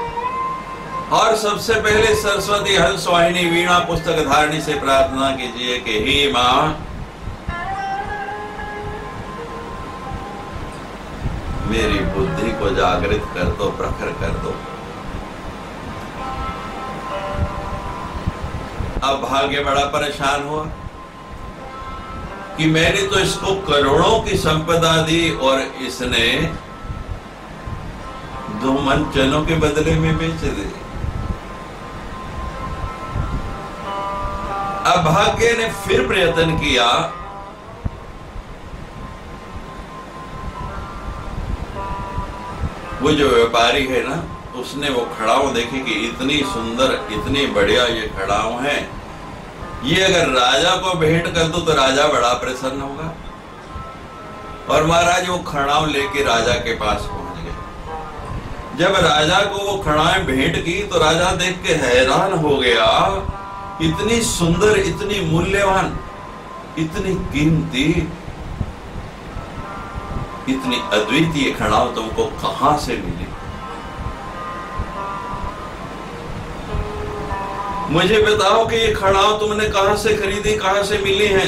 और सबसे पहले सरस्वती हंस वाहिनी वीणा पुस्तक धारणी से प्रार्थना कीजिए कि हे मां, मेरी बुद्धि को जागृत कर दो, प्रखर कर दो। अब भाग्य बड़ा परेशान हुआ कि मैंने तो इसको करोड़ों की संपदा दी और इसने 2 मन चनों के बदले में बेच दी। अब भाग्य ने फिर प्रयत्न किया, वो जो व्यापारी है ना, उसने वो खड़ाऊ देखी कि इतनी सुंदर, इतनी बढ़िया ये खड़ाऊ है, ये अगर राजा को भेंट कर दो तो राजा बड़ा प्रसन्न होगा। और महाराज वो खड़ाऊ लेके राजा के पास पहुंच गए। जब राजा को वो खड़ाएं भेंट की तो राजा देख के हैरान हो गया, इतनी सुंदर, इतनी मूल्यवान, इतनी कीमती, इतनी अद्वितीय खड़ाऊ तुमको कहां से मिली? मुझे बताओ कि ये खड़ाऊ तुमने कहां से खरीदी, कहां से मिली है?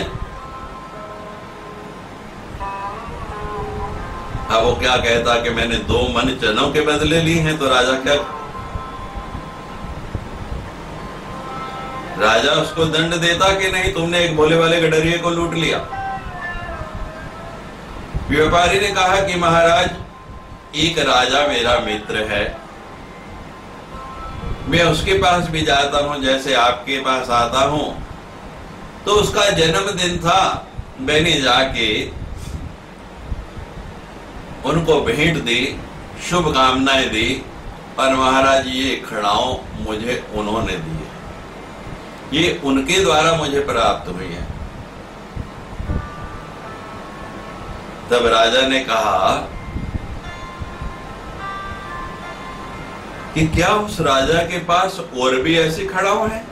अब वो क्या कहता कि मैंने 2 मन चनों के बदले ली हैं, तो राजा क्या, राजा उसको दंड देता कि नहीं, तुमने एक भोले वाले गडरिये को लूट लिया। व्यापारी ने कहा कि महाराज, एक राजा मेरा मित्र है, मैं उसके पास भी जाता हूं जैसे आपके पास आता हूं, तो उसका जन्मदिन था, मैंने जाके उनको भेंट दी, शुभकामनाएं दी, और महाराज ये खड़ाऊ मुझे उन्होंने दी है, ये उनके द्वारा मुझे प्राप्त हुई है। तब राजा ने कहा कि क्या उस राजा के पास और भी ऐसे खड़ाऊ हैं?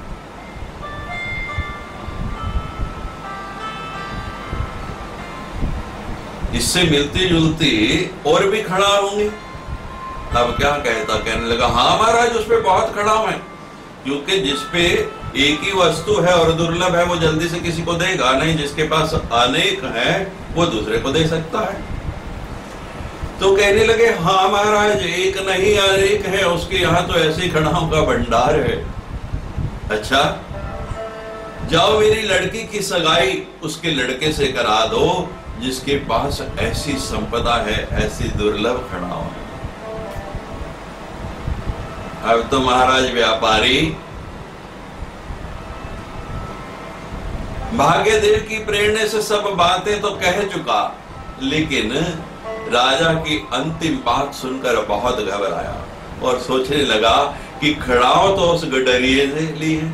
इससे मिलती जुलती और भी खड़ाऊ होंगे। तब क्या कहता, कहने लगा, हाँ महाराज, उस पे बहुत खड़ाऊ हैं, क्योंकि जिसपे एक ही वस्तु है और दुर्लभ है वो जल्दी से किसी को देगा नहीं, जिसके पास अनेक है वो दूसरे को दे सकता है। तो कहने लगे, हाँ महाराज, एक नहीं अनेक है, उसके यहाँ तो ऐसे खड़ाऊ का भंडार है। अच्छा, जाओ मेरी लड़की की सगाई उसके लड़के से करा दो जिसके पास ऐसी संपदा है, ऐसी दुर्लभ खड़ाऊ है। अब तो महाराज व्यापारी भाग्यदेव की प्रेरणा से सब बातें तो कह चुका, लेकिन राजा की अंतिम बात सुनकर बहुत घबराया और सोचने लगा कि खड़ाऊ तो उस गडरिये से ली है,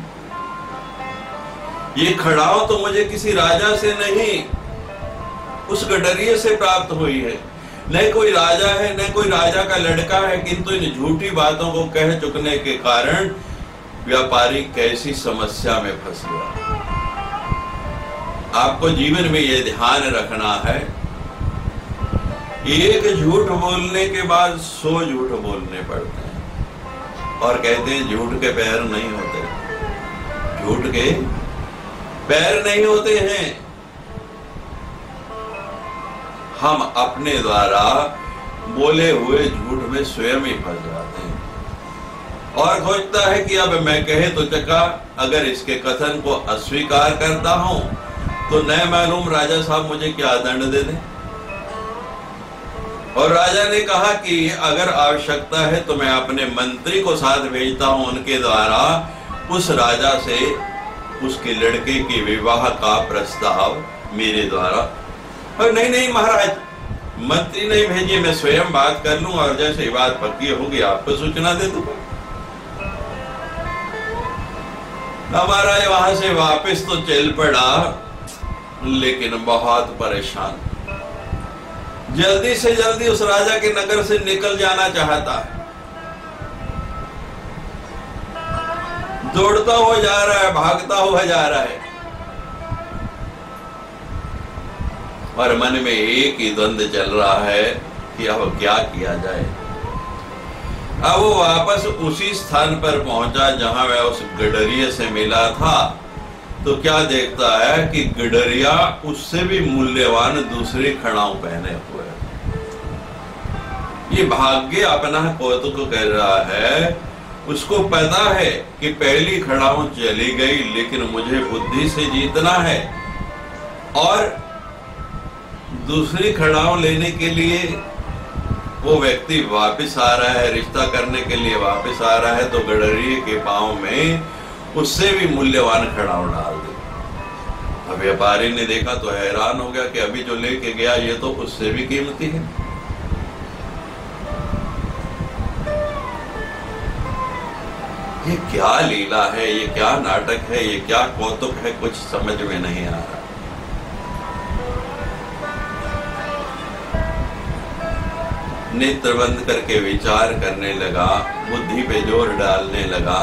ये खड़ाऊ तो मुझे किसी राजा से नहीं, उस गडरिये से प्राप्त हुई है। न कोई राजा है, न कोई राजा का लड़का है, किंतु इन झूठी बातों को कह चुकने के कारण व्यापारी कैसी समस्या में फंस गया। आपको जीवन में यह ध्यान रखना है, एक झूठ बोलने के बाद 100 झूठ बोलने पड़ते हैं। और कहते हैं झूठ के पैर नहीं होते, झूठ के पैर नहीं होते हैं। हम अपने द्वारा बोले हुए झूठ में स्वयं ही फंस जाते हैं और सोचता है कि अब मैं कहे तो चका, अगर इसके कथन को अस्वीकार करता हूं तो न मालूम राजा साहब मुझे क्या दंड दे दें। और राजा ने कहा कि अगर आवश्यकता है तो मैं अपने मंत्री को साथ भेजता हूं, उनके द्वारा उस राजा से उसके लड़के के विवाह का प्रस्ताव मेरे द्वारा। और नहीं नहीं महाराज, मंत्री नहीं भेजिए, मैं स्वयं बात कर लूं और जैसे ही बात पक्की होगी आपको सूचना दे दूंगा। महाराज वहां से वापस तो चल पड़ा, लेकिन बहुत परेशान, जल्दी से जल्दी उस राजा के नगर से निकल जाना चाहता है। दौड़ता हुआ जा रहा है, भागता हुआ जा रहा है और मन में एक ही द्वंद्व चल रहा है कि अब क्या किया जाए। अब वो वापस उसी स्थान पर पहुंचा जहां वह उस गडरिये से मिला था, तो क्या देखता है कि गडरिया उससे भी मूल्यवान दूसरी खड़ाऊ पहने हुए। ये भाग्य अपना कौतुक कर रहा है, उसको पता है कि पहली खड़ाऊ चली गई, लेकिन मुझे बुद्धि से जीतना है और दूसरी खड़ाऊ लेने के लिए वो व्यक्ति वापस आ रहा है, रिश्ता करने के लिए वापस आ रहा है, तो गडरिये के पांव में उससे भी मूल्यवान खड़ाऊ डाल दी। अब व्यापारी ने देखा तो हैरान हो गया कि अभी जो लेके गया ये तो उससे भी कीमती है। ये क्या लीला है, ये क्या नाटक है, ये क्या कौतुक है, कुछ समझ में नहीं आ रहा। नेत्र बंद करके विचार करने लगा, बुद्धि पे जोर डालने लगा।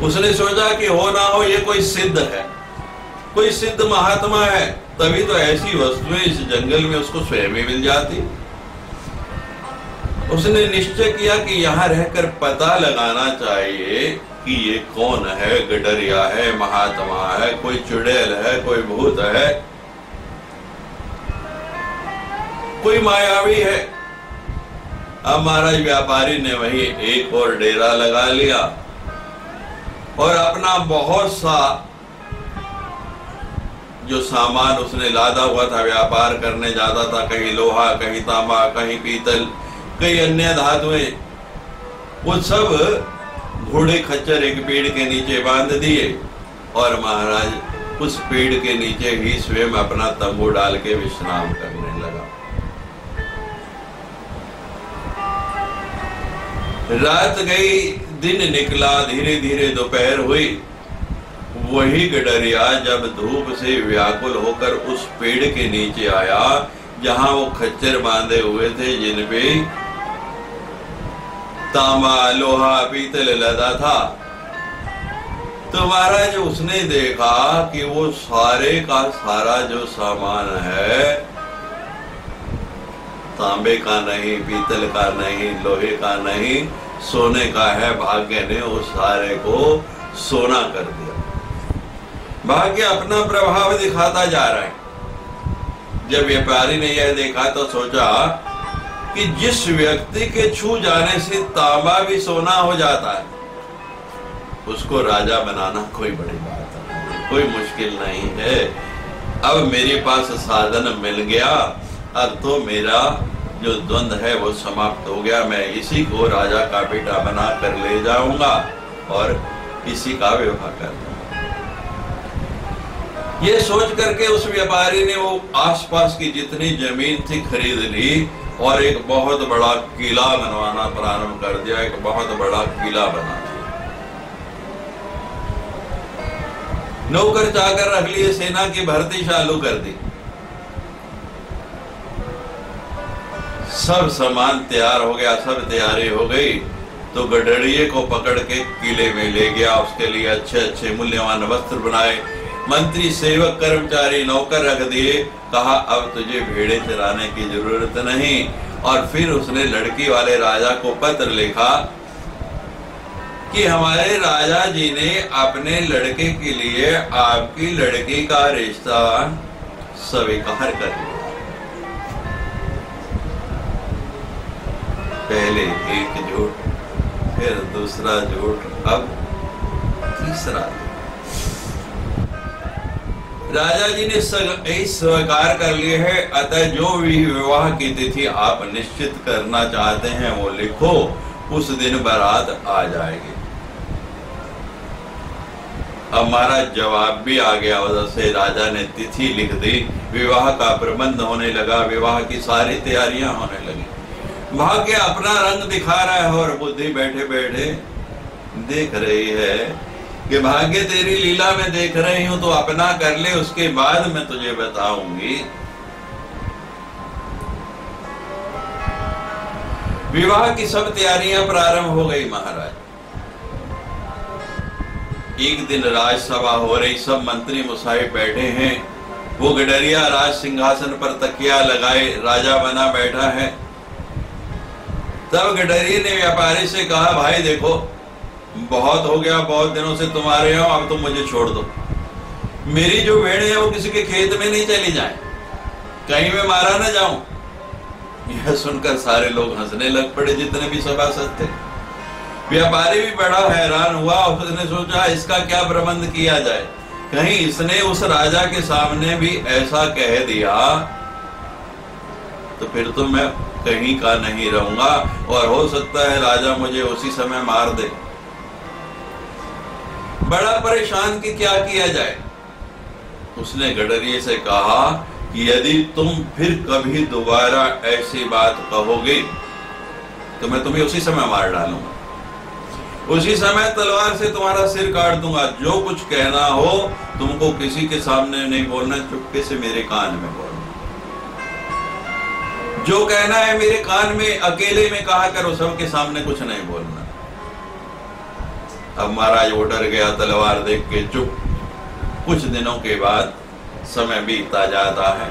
उसने सोचा कि हो ना हो ये कोई सिद्ध है, कोई सिद्ध महात्मा है, तभी तो ऐसी वस्तुएं इस जंगल में उसको स्वयं ही मिल जाती। उसने निश्चय किया कि यहाँ रहकर पता लगाना चाहिए कि ये कौन है, गडरिया है, महात्मा है, कोई चुड़ैल है, कोई भूत है, कोई मायावी है। अब महाराज व्यापारी ने वही एक और डेरा लगा लिया और अपना बहुत सा जो सामान उसने लादा हुआ था, व्यापार करने जाता था, कहीं लोहा, कहीं तांबा, कहीं पीतल, कई अन्य धातुएं, वो सब घोड़े खच्चर एक पेड़ के नीचे बांध दिए और महाराज उस पेड़ के नीचे ही स्वयं अपना तंबू डाल के विश्राम करने लगा। रात गई, दिन निकला, धीरे धीरे दोपहर हुई। वही गडरिया जब धूप से व्याकुल होकर उस पेड़ के नीचे आया जहां वो खच्चर बांधे हुए थे, जिनपे तांबा, लोहा, पीतल लदा था, तो महाराज उसने देखा कि वो सारे का सारा जो सामान है, तांबे का नहीं, पीतल का नहीं, लोहे का नहीं, सोने का है। भाग्य ने उस सारे को सोना कर दिया। भाग्य अपना प्रभाव दिखाता जा रहा है। जब व्यापारी ने यह देखा तो सोचा कि जिस व्यक्ति के छू जाने से तांबा भी सोना हो जाता है, उसको राजा बनाना कोई बड़ी बात नहीं, कोई मुश्किल नहीं है। अब मेरे पास साधन मिल गया, अब तो मेरा जो द्वंद्व है वो समाप्त हो गया। मैं इसी को राजा का बेटा बना कर ले जाऊंगा और इसी का विवाह कर दूंगा। ये सोच करके उस व्यापारी ने वो आसपास की जितनी जमीन थी खरीद ली और एक बहुत बड़ा किला बनवाना प्रारंभ कर दिया। एक बहुत बड़ा किला बना दिया, नौकर चाकर रख लिए, सेना की भर्ती चालू कर दी। सब सामान तैयार हो गया, सब तैयारी हो गई तो गडरिये को पकड़ के किले में ले गया। उसके लिए अच्छे अच्छे मूल्यवान वस्त्र बनाए, मंत्री, सेवक, कर्मचारी, नौकर रख दिए। कहा अब तुझे भेड़े चराने की जरूरत नहीं। और फिर उसने लड़की वाले राजा को पत्र लिखा कि हमारे राजा जी ने अपने लड़के के लिए आपकी लड़की का रिश्ता स्वीकार कर लिया। पहले एक झूठ, फिर दूसरा झूठ, अब तीसरा। राजा जी ने स्वीकार कर लिए है। अतः जो भी विवाह की तिथि आप निश्चित करना चाहते हैं वो लिखो, उस दिन बारात आ जाएगी। अब महाराज जवाब भी आ गया, उधर से राजा ने तिथि लिख दी। विवाह का प्रबंध होने लगा, विवाह की सारी तैयारियां होने लगी। भाग्य अपना रंग दिखा रहा है और बुद्धि बैठे बैठे देख रही है कि भाग्य तेरी लीला में देख रही हूं, तो अपना कर ले, उसके बाद मैं तुझे बताऊंगी। विवाह की सब तैयारियां प्रारंभ हो गई महाराज। एक दिन राजसभा हो रही, सब मंत्री मुसाहिब बैठे हैं। वो गडरिया राज सिंहासन पर तकिया लगाए राजा बना बैठा है। तब गडरिये ने व्यापारी से कहा, भाई देखो बहुत हो गया, बहुत दिनों से तुम्हारे हो, अब तुम मुझे छोड़ दो। मेरी जो भेड़ें हैं वो किसी के खेत में नहीं चली जाए, कहीं मैं मारा ना जाऊं। यह सुनकर सारे लोग हंसने लग पड़े, जितने भी सभासद थे। व्यापारी भी बड़ा हैरान हुआ। उसने सोचा इसका क्या प्रबंध किया जाए, कहीं इसने उस राजा के सामने भी ऐसा कह दिया तो फिर तो मैं कहीं का नहीं रहूंगा और हो सकता है राजा मुझे उसी समय मार दे। बड़ा परेशान कि क्या किया जाए। उसने गडरिये से कहा कि यदि तुम फिर कभी दोबारा ऐसी बात कहोगे तो मैं तुम्हें उसी समय मार डालूंगा, उसी समय तलवार से तुम्हारा सिर काट दूंगा। जो कुछ कहना हो तुमको किसी के सामने नहीं बोलना, चुपके से मेरे कान में बोलना। जो कहना है मेरे कान में अकेले में कहा करो, सबके सामने कुछ नहीं बोलना। अब महाराज वो डर गया, तलवार देख के चुप। कुछ दिनों के बाद समय बीतता जाता है।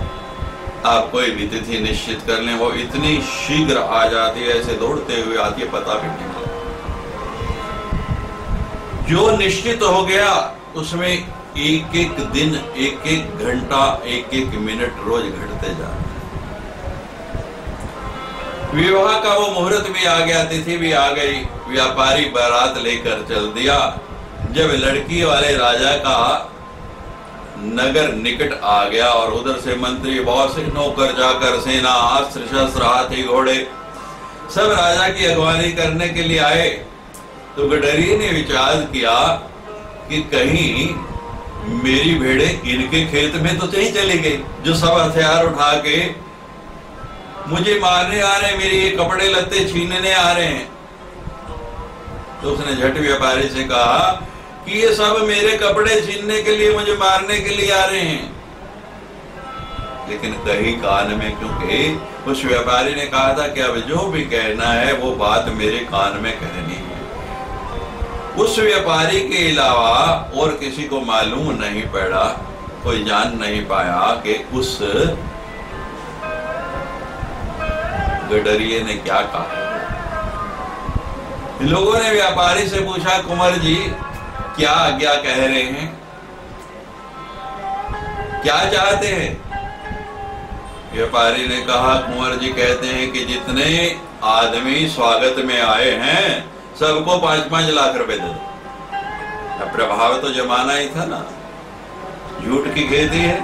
आप कोई भी तिथि निश्चित कर लें, वो इतनी शीघ्र आ जाती है, ऐसे दौड़ते हुए आती है, पता भी नहीं। जो निश्चित हो गया उसमें एक एक दिन, एक एक घंटा, एक एक मिनट रोज घटते जा रहे। विवाह का वो मुहूर्त भी आ गया, तिथि भी आ गई। व्यापारी बारात लेकर चल दिया। जब लड़की वाले राजा का नगर निकट आ गया और उधर से मंत्री, बहुत से नौकर जाकर, सेना, अस्त्र शस्त्र, हाथी घोड़े सब राजा की अगवानी करने के लिए आए, तो गडरिये ने विचार किया कि कहीं मेरी भेड़े इनके खेत में तो नहीं चली गई, जो सब हथियार उठा के मुझे मारने आ रहे हैं, मेरे ये कपड़े लत्ते छीनने आ रहे हैं। तो उसने झट व्यापारी से कहा कि ये सब मेरे कपड़े छीनने के लिए, मुझे मारने के लिए आ रहे हैं। लेकिन कहीं कान में, क्योंकि उस व्यापारी ने कहा था कि अब जो भी कहना है वो बात मेरे कान में कहनी है। उस व्यापारी के अलावा और किसी को मालूम नहीं पड़ा, कोई जान नहीं पाया कि उस गडरिये ने क्या कहा। लोगों ने व्यापारी से पूछा, कुंवर जी क्या आज्ञा कह रहे हैं, क्या चाहते हैं? व्यापारी ने कहा, कुंवर जी कहते हैं कि जितने आदमी स्वागत में आए हैं सबको 5-5 लाख रुपए दे दो। प्रभाव तो जमाना ही था ना, झूठ की खेती है।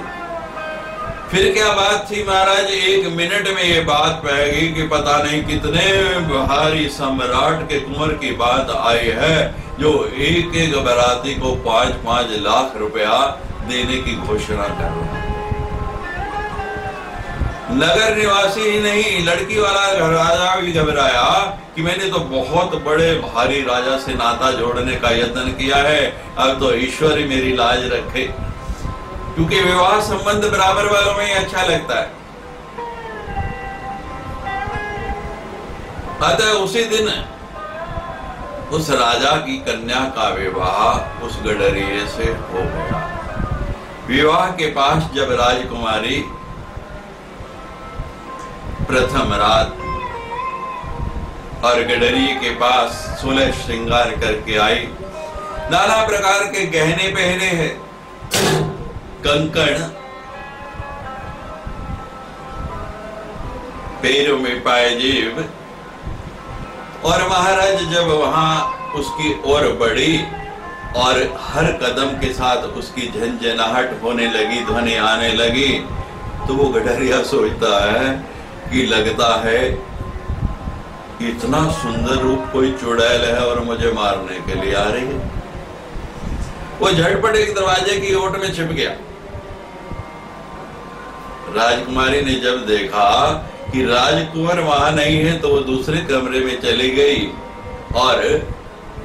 फिर क्या बात थी महाराज, 1 मिनट में ये बात पड़ेगी कि पता नहीं कितने भारी सम्राट के कुंवर की बात आई है, जो एक एक बाराती को 5-5 लाख रुपया देने की घोषणा कर रहे हैं। नगर निवासी ही नहीं, लड़की वाला राजा भी घबराया कि मैंने तो बहुत बड़े भारी राजा से नाता जोड़ने का यत्न किया है, अब तो ईश्वर ही मेरी लाज रखे, क्योंकि विवाह संबंध बराबर वालों में ही अच्छा लगता है। अतः उसी दिन उस राजा की कन्या का विवाह उस गडरिये से हो गया। विवाह के पास जब राजकुमारी प्रथम रात और गडरिये के पास 16 श्रृंगार करके आई। नाना प्रकार के गहने पहने हैं, कंकण, पैरों में पायजेब। और महाराज जब वहां उसकी ओर बढ़ी और हर कदम के साथ उसकी झंझनाहट होने लगी, ध्वनि आने लगी, तो वो गडरिया सोचता है कि लगता है इतना सुंदर रूप कोई चुड़ैल है और मुझे मारने के लिए आ रही है। वो झटपट एक दरवाजे की ओट में छिप गया। राजकुमारी ने जब देखा कि राजकुमार वहां नहीं है तो वो दूसरे कमरे में चली गई और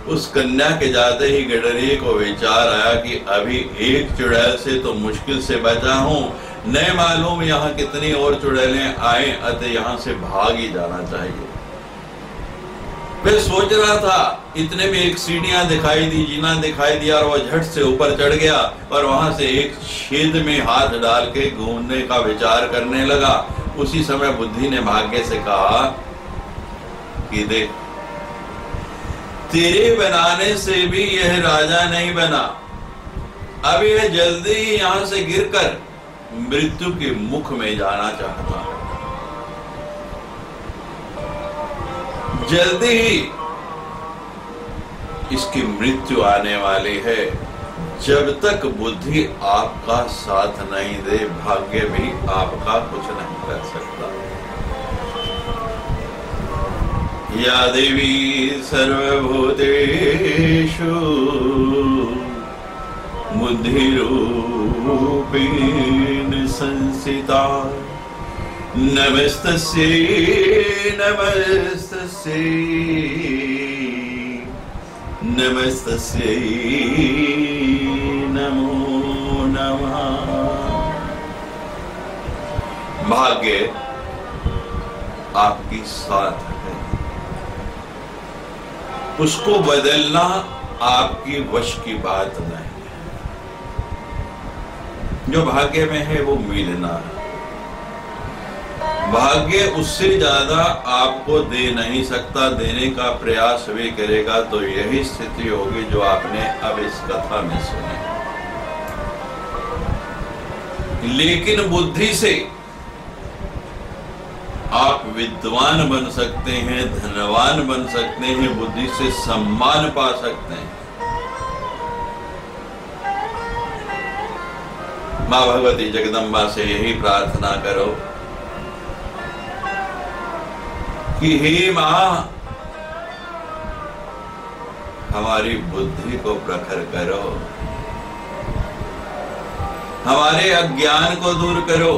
उस कन्या के जाते ही गडरिये को विचार आया कि अभी एक चुड़ैल से तो मुश्किल से बचा हूं, न मालूम यहाँ कितनी और चुड़ैलें आए, अतः यहाँ से भाग ही जाना चाहिए। वे सोच रहा था, इतने में एक सीढ़ियां दिखाई दी, जीना दिखाई दिया और वह झट से ऊपर चढ़ गया और वहां से एक छेद में हाथ डाल के घूमने का विचार करने लगा। उसी समय बुद्धि ने भाग्य से कहा कि देख, तेरे बनाने से भी यह राजा नहीं बना, अब यह जल्दी ही यहां से गिरकर मृत्यु के मुख में जाना चाहता है। जल्दी ही इसकी मृत्यु आने वाली है। जब तक बुद्धि आपका साथ नहीं दे, भाग्य भी आपका कुछ नहीं कर सकता। या देवी सर्वभूतेषु बुद्धिरूपेण संस्थिता, नमस्तस्यै नमस्तस्यै नमस्तस्यै नमो नमः। भाग्य आपकी साथ है, उसको बदलना आपकी वश की बात नहीं है। जो भाग्य में है वो मिलना है। भाग्य उससे ज्यादा आपको दे नहीं सकता, देने का प्रयास भी करेगा तो यही स्थिति होगी जो आपने अब इस कथा में सुनी। लेकिन बुद्धि से आप विद्वान बन सकते हैं, धनवान बन सकते हैं, बुद्धि से सम्मान पा सकते हैं। मां भगवती जगदम्बा से यही प्रार्थना करो कि हे मां, हमारी बुद्धि को प्रखर करो, हमारे अज्ञान को दूर करो।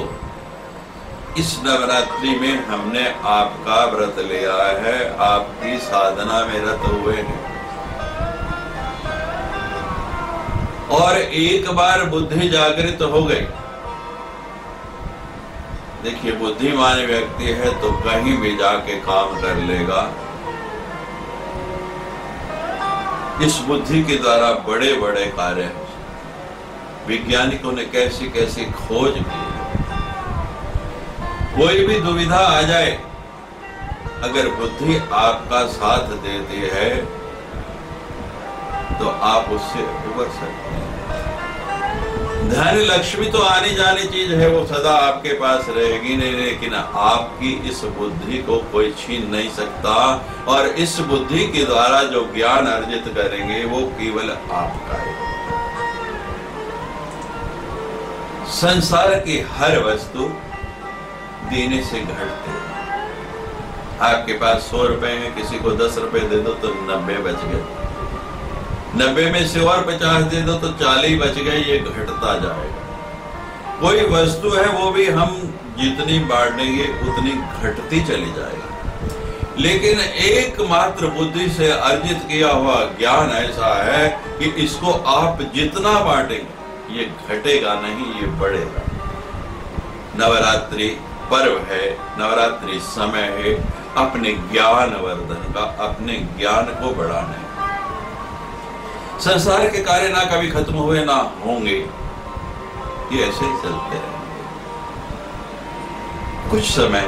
इस नवरात्रि में हमने आपका व्रत लिया है, आपकी साधना में रत हुए हैं, और एक बार बुद्धि जागृत हो गई। देखिए, बुद्धिमान व्यक्ति है तो कहीं भी जाके काम कर लेगा। इस बुद्धि के द्वारा बड़े बड़े कार्य हैं। वैज्ञानिकों ने कैसी कैसी खोज की। कोई भी दुविधा आ जाए, अगर बुद्धि आपका साथ देती है तो आप उससे उबर सकते हैं। धन लक्ष्मी तो आनी जानी चीज है, वो सदा आपके पास रहेगी नहीं, लेकिन आपकी इस बुद्धि को कोई छीन नहीं सकता। और इस बुद्धि के द्वारा जो ज्ञान अर्जित करेंगे वो केवल आपका है। संसार की हर वस्तु देने से घटते हैं। आपके पास 100 रुपए है, किसी को 10 रुपए दे दो तो 90 बच गए, 90 में से और 50 दे दो तो 40 बच गए। ये घटता जाएगा। कोई वस्तु है वो भी हम जितनी बांटेंगे उतनी घटती चली जाएगी। लेकिन एकमात्र बुद्धि से अर्जित किया हुआ ज्ञान ऐसा है कि इसको आप जितना बांटेंगे ये घटेगा नहीं, ये बढ़ेगा। नवरात्रि पर्व है, नवरात्रि समय है अपने ज्ञान वर्धन का, अपने ज्ञान को बढ़ाने का। संसार के कार्य ना कभी खत्म हुए ना होंगे, ये ऐसे ही चलते रहेंगे। कुछ समय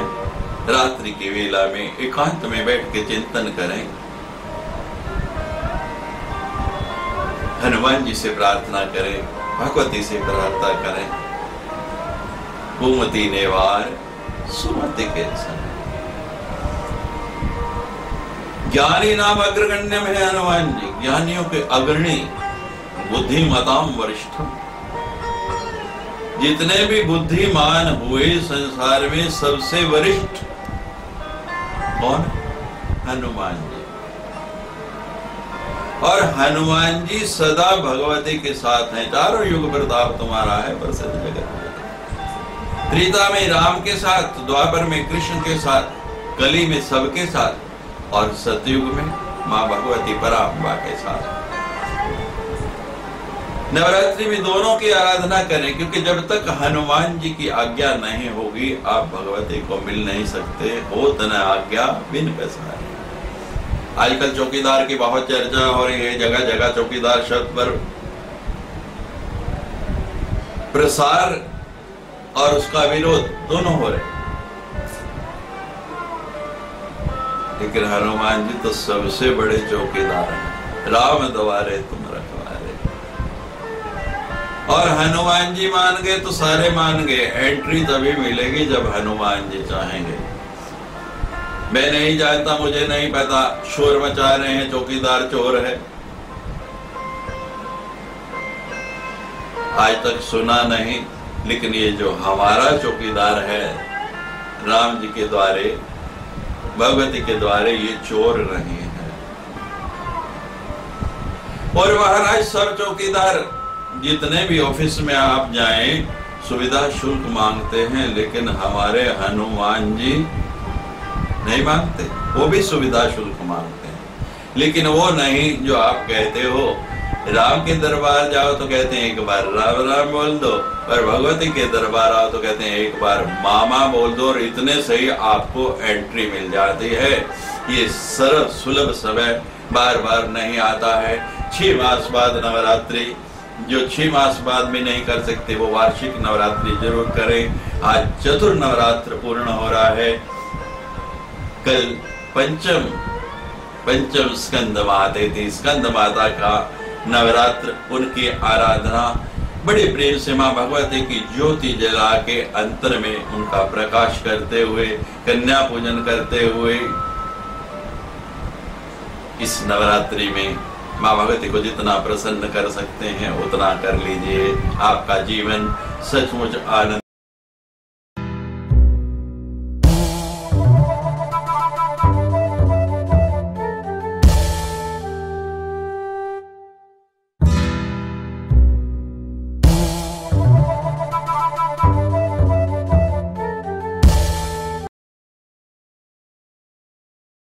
रात्रि की वेला में एकांत में बैठ के चिंतन करें, हनुमान जी से प्रार्थना करें, भगवती से प्रार्थना करें। कुमति नेवार सुमति के सन, ज्ञानी नाम अग्रगण्यम है हनुमान जी, ज्ञानियों के अग्रणी, बुद्धिमताम वरिष्ठम। जितने भी बुद्धिमान हुए संसार में सबसे वरिष्ठ कौन? हनुमान जी। और हनुमान जी सदा भगवती के साथ हैं। चारों युग प्रताप तुम्हारा है प्रसिद्ध जगत में। त्रेता में राम के साथ, द्वापर में कृष्ण के साथ, कली में सबके साथ, और सतयुग में मां भगवती पराम्बा के साथ। नवरात्रि में दोनों की आराधना करें, क्योंकि जब तक हनुमान जी की आज्ञा नहीं होगी आप भगवती को मिल नहीं सकते। होत न आज्ञा बिन पसारे। आजकल चौकीदार की बहुत चर्चा हो रही है, जगह जगह चौकीदार शब्द पर प्रसार और उसका विरोध दोनों हो रहे, लेकिन हनुमान जी तो सबसे बड़े चौकीदार हैं। राम द्वारे तुम रखवारे। और हनुमान जी मान गए तो सारे मान गए। एंट्री तभी मिलेगी जब हनुमान जी चाहेंगे। मैं नहीं जानता, मुझे नहीं पता, शोर मचा रहे हैं चौकीदार चोर है, आज तक सुना नहीं। लेकिन ये जो हमारा चौकीदार है राम जी के द्वारे, भगवती के द्वारे, ये चोर नहीं है। और महाराज सब चौकीदार जितने भी ऑफिस में आप जाएं सुविधा शुल्क मांगते हैं, लेकिन हमारे हनुमान जी नहीं मांगते, वो भी सुविधा शुल्क मांगते हैं। लेकिन वो नहीं जो आप कहते हो। राम के दरबार जाओ तो कहते हैं एक बार राम राम बोल दो, और भगवती के दरबार आओ तो कहते हैं एक बार मामा बोल दो, और इतने सही आपको एंट्री मिल जाती है। ये सरल सुलभ समय बार बार नहीं आता है। 6 मास बाद नवरात्रि, जो 6 मास बाद में नहीं कर सकते वो वार्षिक नवरात्रि जरूर करें। आज चतुर नवरात्र पूर्ण हो रहा है। कल पंचम स्कंद माते थी, स्कंद माता का नवरात्र, उनकी आराधना बड़े प्रेम से मां भगवती की ज्योति जला के अंतर में उनका प्रकाश करते हुए, कन्या पूजन करते हुए इस नवरात्रि में मां भगवती को जितना प्रसन्न कर सकते हैं उतना कर लीजिए। आपका जीवन सचमुच आनंद